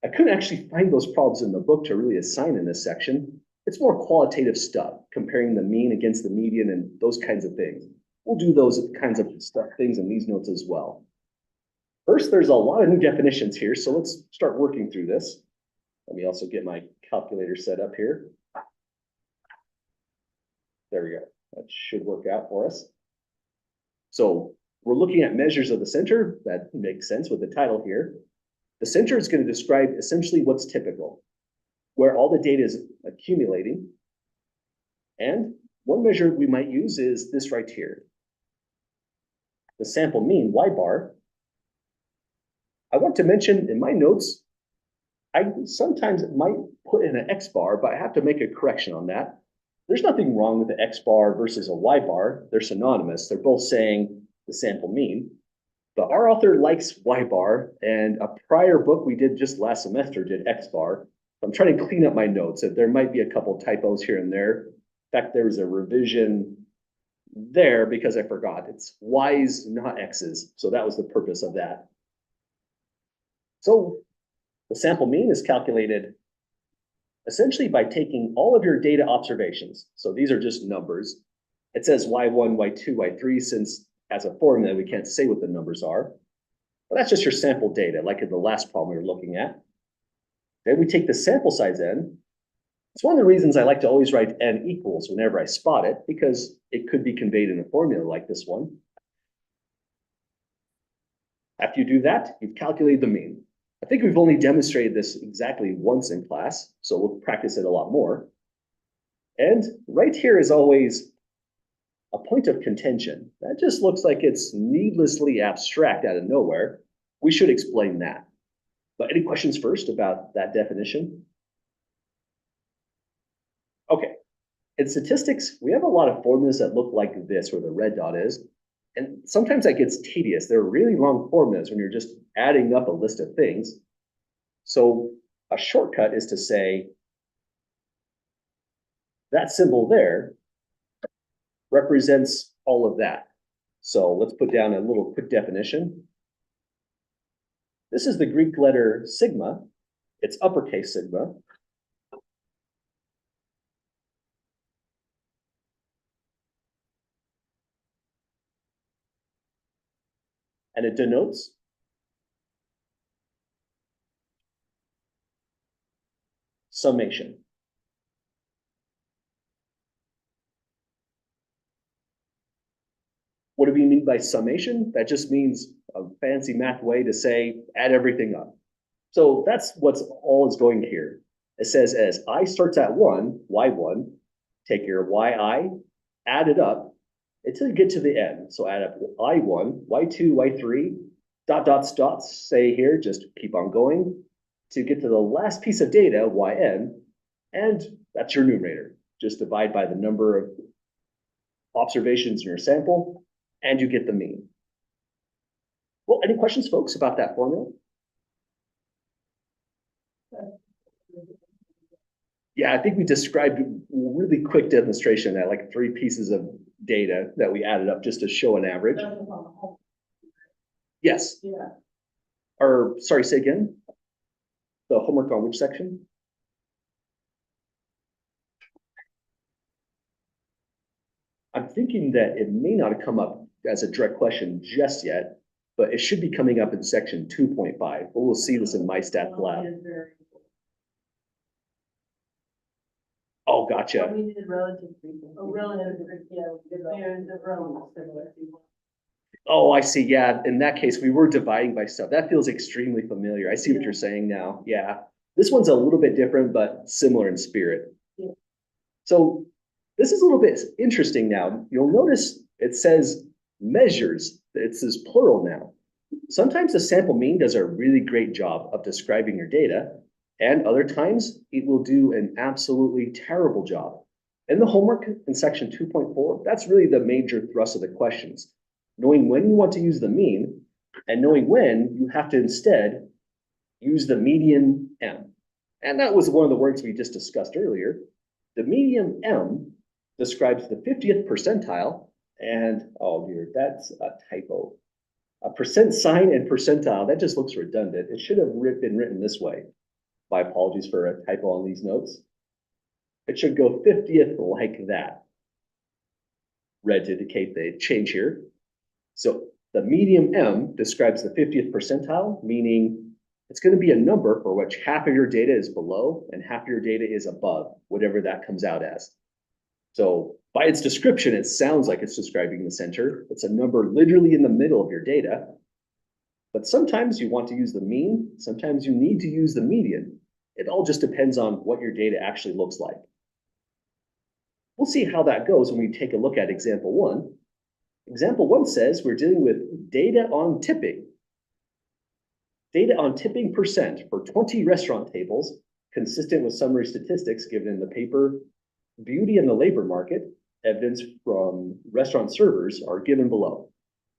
I couldn't actually find those problems in the book to really assign in this section. It's more qualitative stuff, comparing the mean against the median and those kinds of things. We'll do those kinds of things in these notes as well. First, there's a lot of new definitions here, so let's start working through this. Let me also get my calculator set up here. There we go. That should work out for us. So we're looking at measures of the center. That makes sense with the title here. The center is going to describe essentially what's typical, where all the data is accumulating. And one measure we might use is this right here. The sample mean, Y bar. I want to mention in my notes, I sometimes might put in an X bar, but I have to make a correction on that. There's nothing wrong with the X bar versus a Y bar. They're synonymous. They're both saying the sample mean. But our author likes Y bar, and a prior book we did just last semester did X bar. I'm trying to clean up my notes. There might be a couple typos here and there. In fact, there was a revision there because I forgot. It's Y's, not X's. So that was the purpose of that. So the sample mean is calculated essentially by taking all of your data observations. So these are just numbers. It says Y1, Y2, Y3, since as a formula, we can't say what the numbers are. But that's just your sample data, like in the last problem we were looking at. Then we take the sample size n. It's one of the reasons I like to always write n equals whenever I spot it, because it could be conveyed in a formula like this one. After you do that, you've calculated the mean. I think we've only demonstrated this exactly once in class, so we'll practice it a lot more. And right here is always a point of contention. That just looks like it's needlessly abstract out of nowhere. We should explain that. But any questions first about that definition? Okay, in statistics, we have a lot of formulas that look like this, where the red dot is. And sometimes that gets tedious. They're really long formulas when you're just adding up a list of things. So a shortcut is to say that symbol there represents all of that. So let's put down a little quick definition. This is the Greek letter sigma. It's uppercase sigma. And it denotes summation. What do we mean by summation? That just means a fancy math way to say add everything up. So that's what's all is going here. It says as I starts at 1, y1, take your yi, add it up until you get to the end. So add up I1, y2, y3, dots, say here, just keep on going to get to the last piece of data, yn, and that's your numerator. Just divide by the number of observations in your sample, and you get the mean. Well, any questions, folks, about that formula? Yeah, I think we described a really quick demonstration that like 3 pieces of data that we added up just to show an average. Yes. Yeah. Or sorry, say again. The homework on which section? thinking that it may not have come up as a direct question just yet, but it should be coming up in section 2.5. But we'll see this in my stat lab. Oh, gotcha. We did relative frequency. Oh, relative, yeah, we did the relative similar. Oh, I see. Yeah, in that case, we were dividing by stuff. That feels extremely familiar. I see what you're saying now. Yeah. This one's a little bit different, but similar in spirit. Yeah. So this is a little bit interesting now. You'll notice it says measures. It says plural now. Sometimes the sample mean does a really great job of describing your data, and other times it will do an absolutely terrible job. In the homework in section 2.4, that's really the major thrust of the questions. Knowing when you want to use the mean, and knowing when you have to instead use the median M. And that was one of the words we just discussed earlier. The median M describes the 50th percentile, and oh dear, that's a typo. A percent sign and percentile, that just looks redundant. It should have been written this way. My apologies for a typo on these notes. It should go 50th like that. Red to indicate the change here. So the median M describes the 50th percentile, meaning it's going to be a number for which half of your data is below and half of your data is above, whatever that comes out as. So by its description, it sounds like it's describing the center. It's a number literally in the middle of your data. But sometimes you want to use the mean. Sometimes you need to use the median. It all just depends on what your data actually looks like. We'll see how that goes when we take a look at example 1. Example 1 says we're dealing with data on tipping. Data on tipping percent for 20 restaurant tables, consistent with summary statistics given in the paper, Beauty in the Labor Market, evidence from restaurant servers are given below.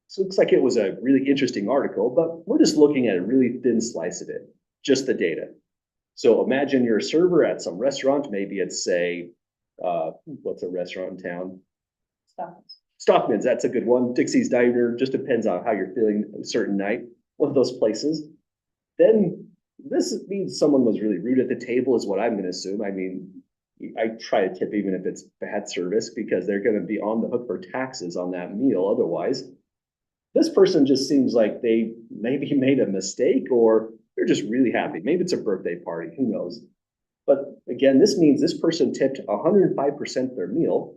So it looks like it was a really interesting article, but we're just looking at a really thin slice of it, just the data. So imagine you're a server at some restaurant, maybe it's say, what's a restaurant in town? Stockman's, that's a good one. Dixie's Diner, just depends on how you're feeling a certain night. One of those places. Then this means someone was really rude at the table is what I'm going to assume. I mean, I try to tip even if it's bad service because they're going to be on the hook for taxes on that meal otherwise. This person just seems like they maybe made a mistake or they're just really happy. Maybe it's a birthday party, who knows? But again, this means this person tipped 105% their meal.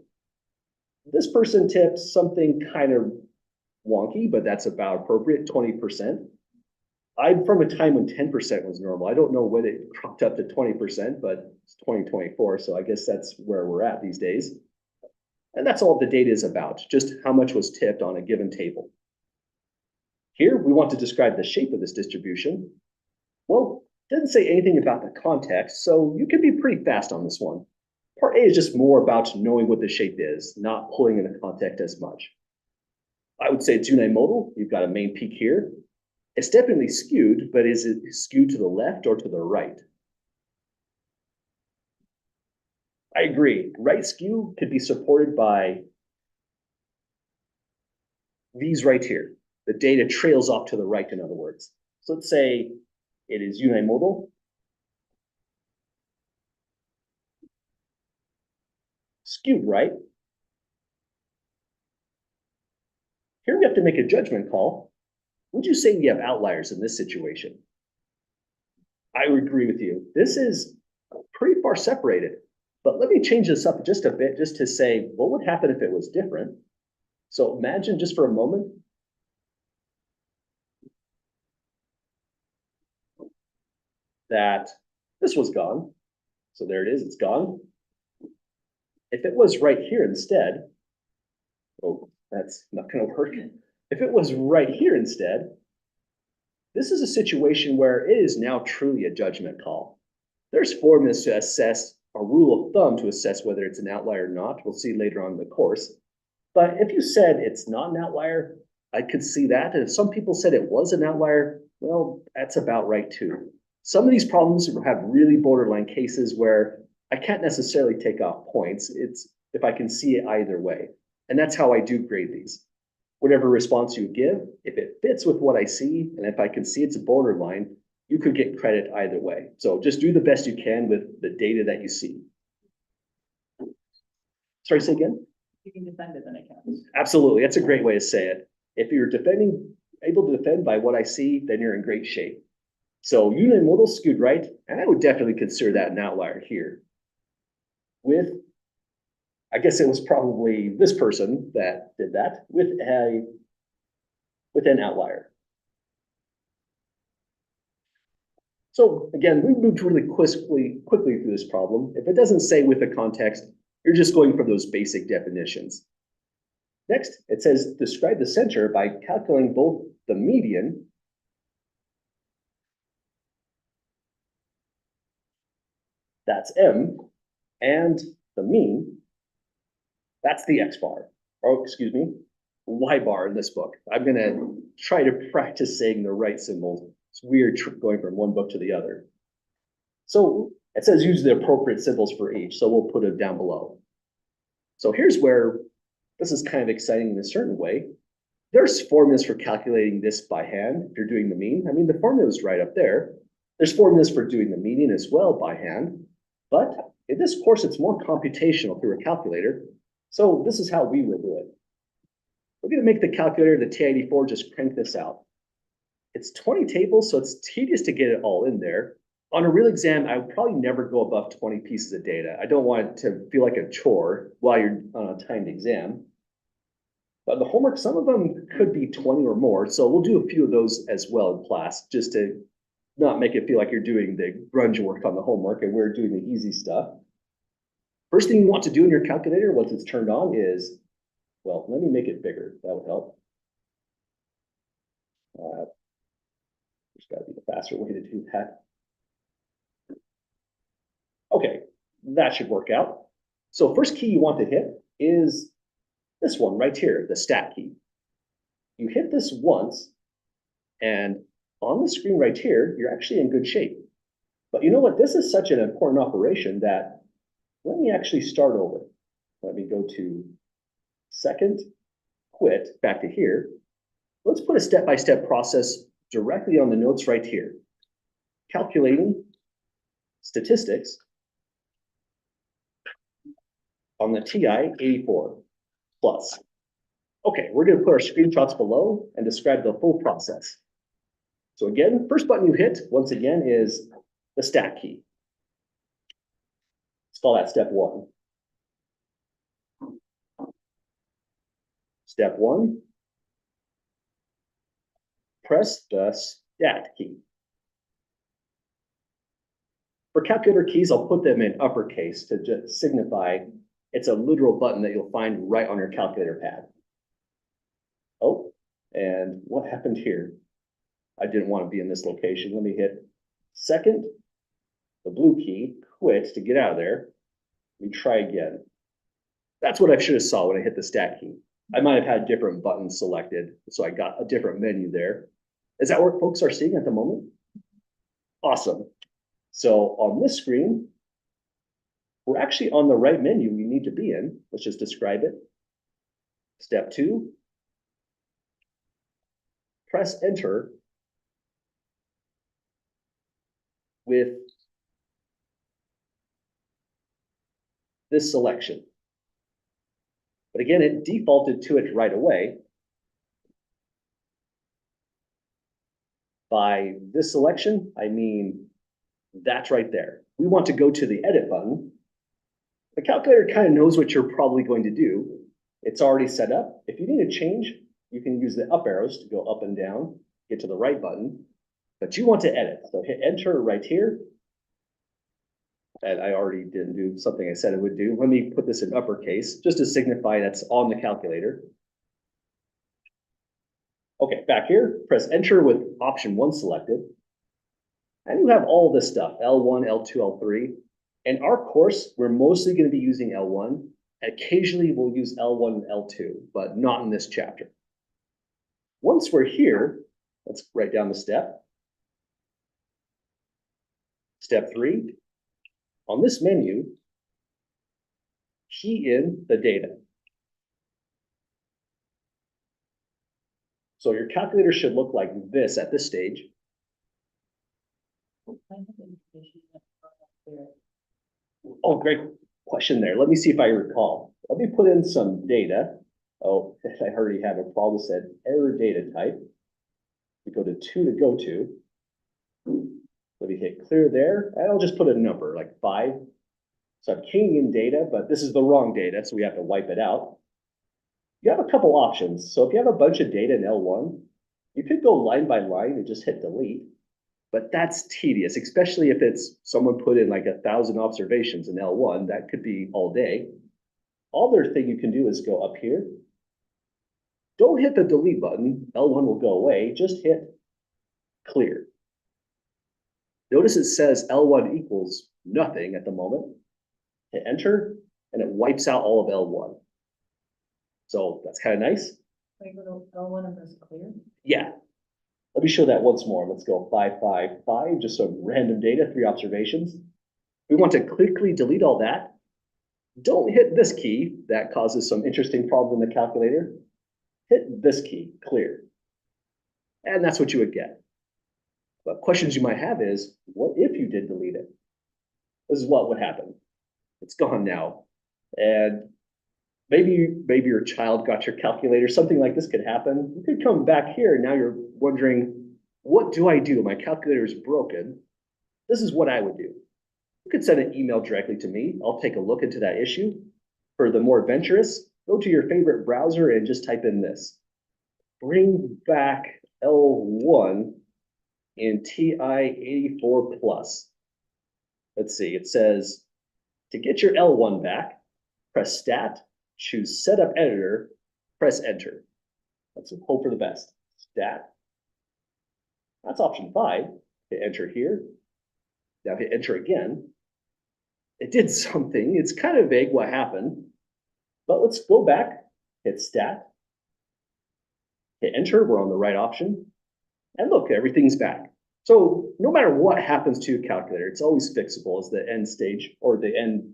This person tipped something kind of wonky, but that's about appropriate, 20%. I'm from a time when 10% was normal. I don't know when it cropped up to 20%, but it's 2024, so I guess that's where we're at these days. And that's all the data is about, just how much was tipped on a given table. Here, we want to describe the shape of this distribution. Well, it doesn't say anything about the context, so you can be pretty fast on this one. Part A is just more about knowing what the shape is, not pulling in the context as much. I would say it's unimodal. You've got a main peak here. It's definitely skewed, but is it skewed to the left or to the right? I agree. Right skew could be supported by these right here. The data trails off to the right, in other words. So let's say it is unimodal. Skewed right. Here we have to make a judgment call. Would you say we have outliers in this situation? I would agree with you. This is pretty far separated. But let me change this up just a bit, just to say, what would happen if it was different? So imagine just for a moment that this was gone. So there it is, it's gone. If it was right here instead, oh, that's not going to work. If it was right here instead, this is a situation where it is now truly a judgment call. There's formulas to assess, a rule of thumb to assess whether it's an outlier or not. We'll see later on in the course. But if you said it's not an outlier, I could see that. And if some people said it was an outlier, well, that's about right too. Some of these problems have really borderline cases where I can't necessarily take off points. It's if I can see it either way. And that's how I do grade these. Whatever response you give, if it fits with what I see, and if I can see it's a borderline, you could get credit either way. So just do the best you can with the data that you see. Sorry, say again? You can defend it, then it counts. Absolutely. That's a great way to say it. If you're able to defend by what I see, then you're in great shape. So unimodal skewed right, and I would definitely consider that an outlier here. With, I guess it was probably this person that did that with an outlier. So again, we moved really quickly through this problem. If it doesn't say with the context, you're just going for those basic definitions. Next, it says describe the center by calculating both the median that's M, and the mean, that's the X bar. Oh, excuse me, Y bar in this book. I'm gonna try to practice saying the right symbols. It's weird going from one book to the other. So it says use the appropriate symbols for each, so we'll put it down below. So here's where this is kind of exciting in a certain way. There's formulas for calculating this by hand if you're doing the mean. I mean, the formula is right up there. There's formulas for doing the median as well by hand. But in this course, it's more computational through a calculator. So this is how we will do it. We're going to make the calculator, the TI-84, just crank this out. It's 20 tables, so it's tedious to get it all in there. On a real exam, I would probably never go above 20 pieces of data. I don't want it to feel like a chore while you're on a timed exam. But the homework, some of them could be 20 or more. So we'll do a few of those as well in class, just to not make it feel like you're doing the grunge work on the homework and we're doing the easy stuff. First thing you want to do in your calculator once it's turned on is, well, let me make it bigger. That would help. There's got to be a faster way to do that. Okay, that should work out. So first key you want to hit is this one right here, the stat key. You hit this once, and on the screen right here, you're actually in good shape. But you know what? This is such an important operation that let me actually start over. Let me go to second, quit, back to here. Let's put a step-by-step process directly on the notes right here. Calculating statistics on the TI-84 plus. Okay, we're going to put our screenshots below and describe the full process. So again, first button you hit, once again, is the stat key. Let's call that step one. Step one, press the stat key. For calculator keys, I'll put them in uppercase to just signify it's a literal button that you'll find right on your calculator pad. Oh, and what happened here? I didn't want to be in this location. Let me hit second, the blue key, quit to get out of there. Let me try again. That's what I should have saw when I hit the stat key. I might have had different buttons selected, so I got a different menu there. Is that what folks are seeing at the moment? Awesome. So on this screen, we're actually on the right menu we need to be in. Let's just describe it. Step two, press enter with this selection. But again, it defaulted to it right away. By this selection, I mean, that's right there. We want to go to the edit button. The calculator kind of knows what you're probably going to do. It's already set up. If you need to change, you can use the up arrows to go up and down, get to the right button, but you want to edit. So hit enter right here. And I already didn't do something I said I would do. Let me put this in uppercase just to signify that's on the calculator. Okay, back here, press enter with option one selected. And you have all this stuff, L1, L2, L3. In our course, we're mostly going to be using L1. Occasionally, we'll use L1 and L2, but not in this chapter. Once we're here, let's write down the step. Step three, on this menu, key in the data. So your calculator should look like this at this stage. Oh, great question there. Let me see if I recall. Let me put in some data. Oh, I already have a problem that said error data type. We go to 2 to go to. Let me hit clear there, and I'll just put a number like 5. So I'm keying in data, but this is the wrong data, so we have to wipe it out. You have a couple options. So if you have a bunch of data in L1, you could go line by line and just hit delete, but that's tedious, especially if it's someone put in like 1,000 observations in L1, that could be all day. Other thing you can do is go up here. Don't hit the delete button, L1 will go away, just hit clear. Notice it says L1 equals nothing at the moment. Hit enter, and it wipes out all of L1. So that's kind of nice. Wait, go to L1 and press clear. Yeah. Let me show that once more. Let's go 555, just some random data, 3 observations. We want to quickly delete all that. Don't hit this key. That causes some interesting problem in the calculator. Hit this key, clear. And that's what you would get. But questions you might have is, what if you did delete it? This is what would happen. It's gone now. And maybe your child got your calculator, something like this could happen. You could come back here and now you're wondering, what do I do? My calculator is broken. This is what I would do. You could send an email directly to me. I'll take a look into that issue. For the more adventurous, go to your favorite browser and just type in this. Bring back L1 in TI-84 plus. Let's see, it says, to get your L1 back, press stat, choose setup editor, press enter. Let's hope for the best. Stat. That's option 5. Hit enter here. Now hit enter again. It did something. It's kind of vague what happened, but let's go back, hit stat, hit enter. We're on the right option. And look, everything's back. So no matter what happens to your calculator, it's always fixable as the end stage or the end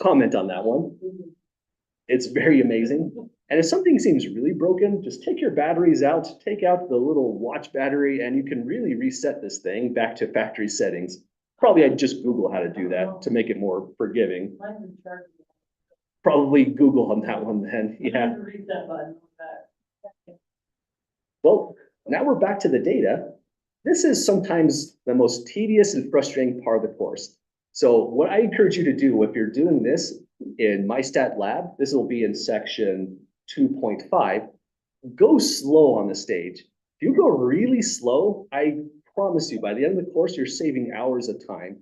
comment on that one. It's very amazing. And if something seems really broken, just take your batteries out, take out the little watch battery, and you can really reset this thing back to factory settings. Probably I'd just Google how to do that to make it more forgiving. Probably Google on that one then, yeah. Reset button. Well, now we're back to the data. This is sometimes the most tedious and frustrating part of the course. So what I encourage you to do if you're doing this in MyStatLab, this will be in section 2.5, go slow on the stage. If you go really slow, I promise you by the end of the course, you're saving hours of time.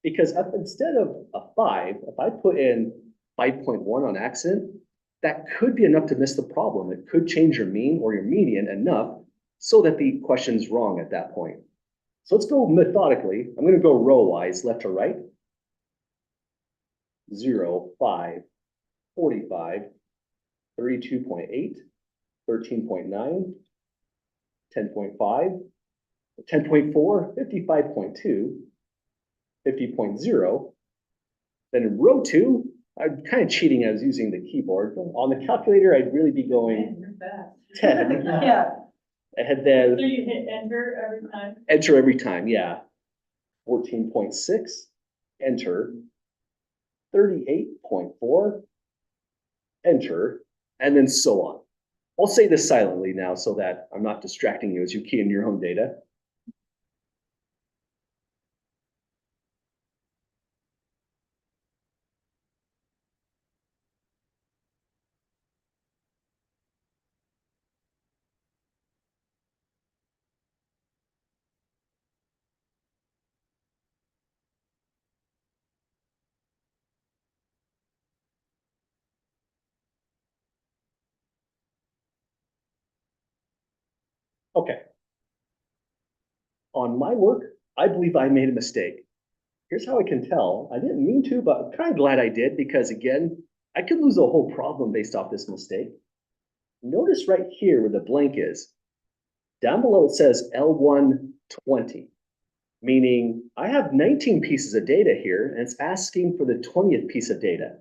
Because instead of a 5, if I put in 5.1 on accident, that could be enough to miss the problem. It could change your mean or your median enough so that the question's wrong at that point. So let's go methodically. I'm going to go row-wise, left to right. 0, 5, 45, 32.8, 13.9, 10.5, 10.4, 55.2, 50.0. Then in row 2, I'm kind of cheating. I was using the keyboard. On the calculator, I'd really be going 10. Yeah. And then So you hit enter every time? Enter every time, yeah. 14.6, enter. 38.4, enter, and then so on. I'll say this silently now so that I'm not distracting you as you key in your own data. Okay. On my work, I believe I made a mistake. Here's how I can tell. I didn't mean to, but I'm kind of glad I did because, again, I could lose a whole problem based off this mistake. Notice right here where the blank is. Down below it says L120, meaning I have 19 pieces of data here, and it's asking for the 20th piece of data.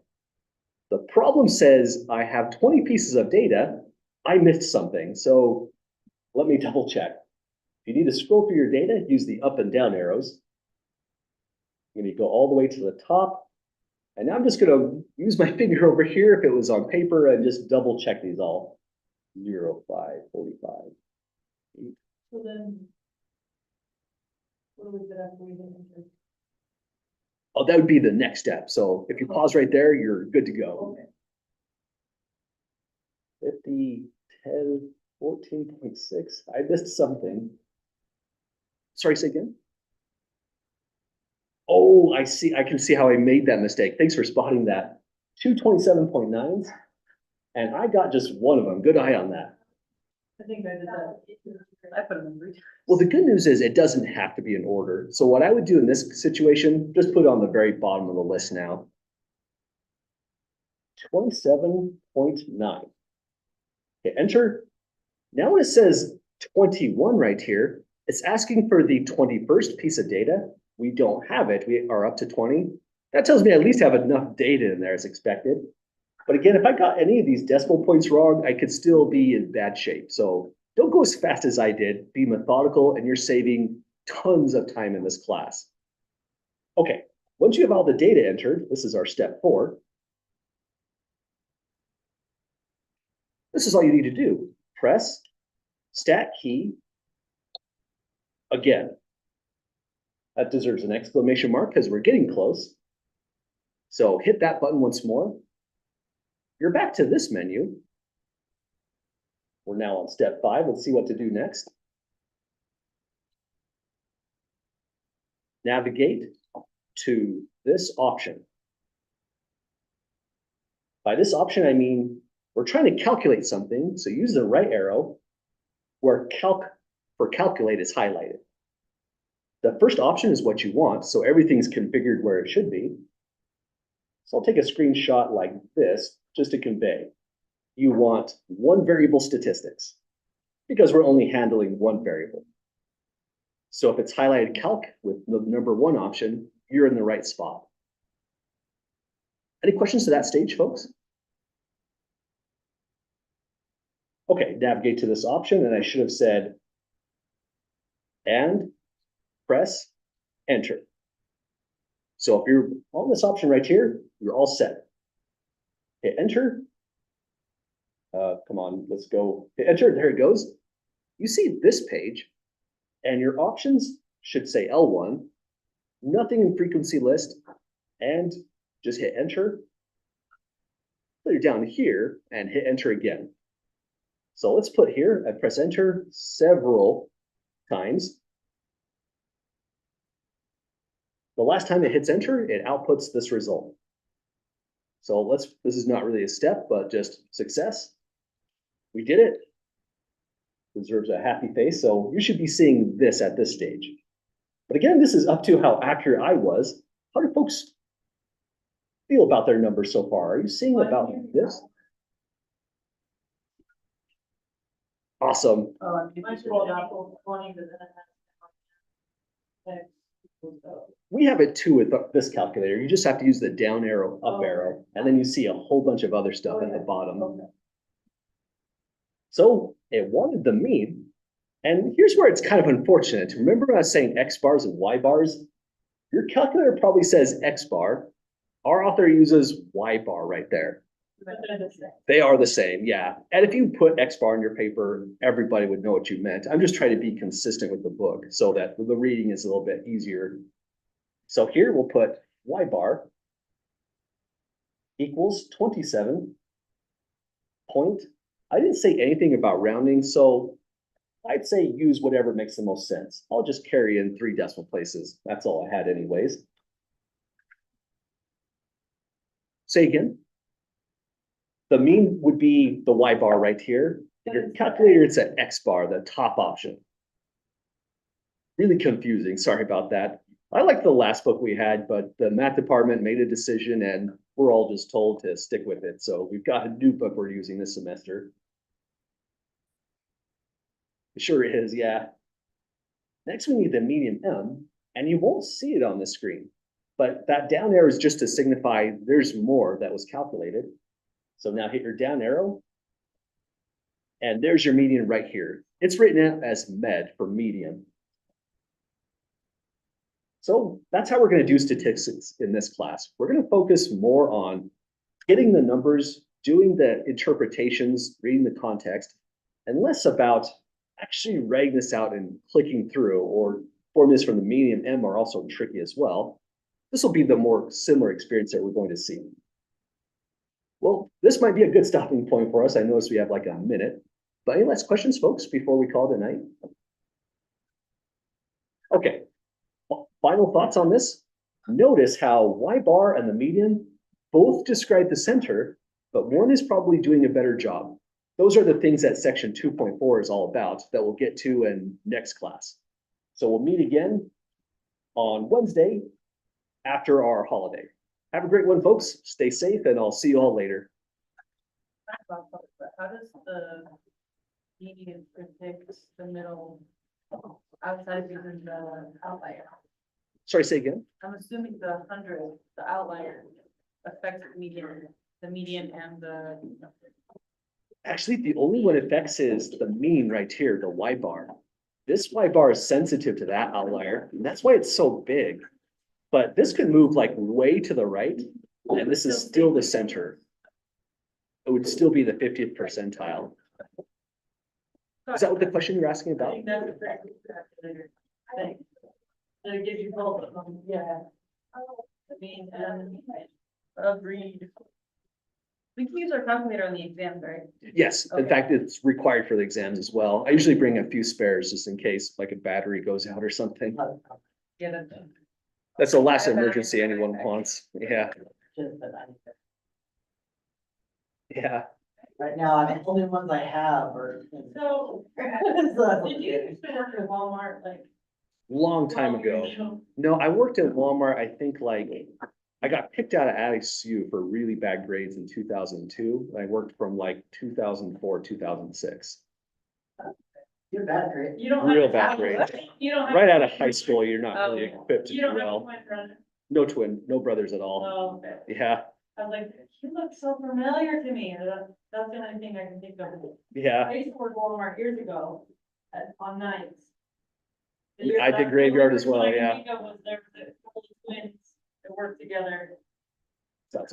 The problem says I have 20 pieces of data. I missed something, so let me double check. If you need to scroll through your data, use the up and down arrows. I'm going to go all the way to the top. And now I'm just gonna use my finger over here if it was on paper and just double check these all. 0, 5, 45. So then. What do we set after we hit enter? Oh, that would be the next step. So if you pause right there, you're good to go. Okay. 50, 10, 14.6. I missed something. Sorry, say again. Oh, I see. I can see how I made that mistake. Thanks for spotting that. 227.9s. And I got just one of them. Good eye on that. I think I did that. I put them in three. Well, the good news is it doesn't have to be in order. So what I would do in this situation, just put it on the very bottom of the list now. 27.9. Hit enter. Now when it says 21 right here, it's asking for the 21st piece of data. We don't have it. We are up to 20. That tells me I at least have enough data in there as expected. But again, if I got any of these decimal points wrong, I could still be in bad shape. So don't go as fast as I did. Be methodical, and you're saving tons of time in this class. Okay, once you have all the data entered, this is our step 4. This is all you need to do. Press Stat key again. That deserves an exclamation mark because we're getting close. So hit that button once more. You're back to this menu. We're now on step 5. Let's see what to do next. Navigate to this option. By this option, I mean we're trying to calculate something, so use the right arrow where calculate is highlighted. The first option is what you want, so everything's configured where it should be. So I'll take a screenshot like this just to convey. You want one variable statistics because we're only handling one variable. So if it's highlighted calc with the number 1 option, you're in the right spot. Any questions to that stage, folks? Okay, navigate to this option, and I should have said, and press enter. So if you're on this option right here, you're all set. Hit enter. Come on, let's go. Hit enter, there it goes. You see this page, and your options should say L1, nothing in frequency list, and just hit enter. So you're down here and hit enter again. So let's put here, I press enter several times. The last time it hits enter, it outputs this result. So this is not really a step, but just success. We did it. Deserves a happy face. So you should be seeing this at this stage. But again, this is up to how accurate I was. How do folks feel about their numbers so far? Are you seeing about this? Awesome. We have it too with this calculator. You just have to use the down arrow, up arrow, and then you see a whole bunch of other stuff at the bottom. So it wanted the mean. And here's where it's kind of unfortunate. Remember I was saying X bars and Y bars? Your calculator probably says X bar. Our author uses Y bar right there. They are the same, yeah. And if you put X bar in your paper, everybody would know what you meant. I'm just trying to be consistent with the book so that the reading is a little bit easier. So here we'll put Y bar equals 27 point. I didn't say anything about rounding, so I'd say use whatever makes the most sense. I'll just carry in 3 decimal places. That's all I had anyways. Say again. The mean would be the Y bar right here. Your calculator, it's an X bar, the top option. Really confusing, sorry about that. I like the last book we had, but the math department made a decision and we're all just told to stick with it. So we've got a new book we're using this semester. It sure is, yeah. Next, we need the median M, and you won't see it on the screen, but that down arrow is just to signify there's more that was calculated. So now hit your down arrow, and there's your median right here. It's written out as med for median. So that's how we're gonna do statistics in this class. We're gonna focus more on getting the numbers, doing the interpretations, reading the context, and less about actually writing this out and clicking through, or formulas from the median M are also tricky as well. This will be the more similar experience that we're going to see. Well, this might be a good stopping point for us. I notice we have like a minute, but any last questions, folks, before we call it a night? Okay, final thoughts on this. Notice how Y bar and the median both describe the center, but one is probably doing a better job. Those are the things that section 2.4 is all about that we'll get to in next class. So we'll meet again on Wednesday after our holiday. Have a great one, folks. Stay safe, and I'll see you all later. How does the median predict the middle outside of using the outlier? Sorry, say again. I'm assuming the 100, the outlier affects the median and the. Actually, the only one it affects is the mean right here, the Y bar. This Y bar is sensitive to that outlier, and that's why it's so big. But this could move like way to the right, and this is still the center. It would still be the 50th percentile. Is that what the question you're asking I about? think that's a great calculator. Thanks. And it gives you both of them, yeah. I mean, and agreed. We can use our calculator on the exams, right? Yes, in Okay. fact, it's required for the exams as well. I usually bring a few spares just in case like a battery goes out or something. Yeah, that's. That's the last I have emergency batteries in my anyone backpack. wants. Yeah, yeah. Right now, the only ones I have are. So, So- did you used to work at Walmart, like? Long time long years ago. No, I worked at Walmart, I think like, I got picked out of ASU for really bad grades in 2002. I worked from like 2004, 2006. You're bad, great. You don't. Real have to bad have- grades. You don't. have Right to- out of high school, you're not really equipped to You do don't have to well. went running. No brothers at all. Oh, okay. Yeah, I was like, you look so familiar to me. That's the only thing I can think of. yeah. I used to work at Walmart years ago on nights. Yeah, I did graveyard as well, yeah. There was a couple of twins that worked together. Sounds like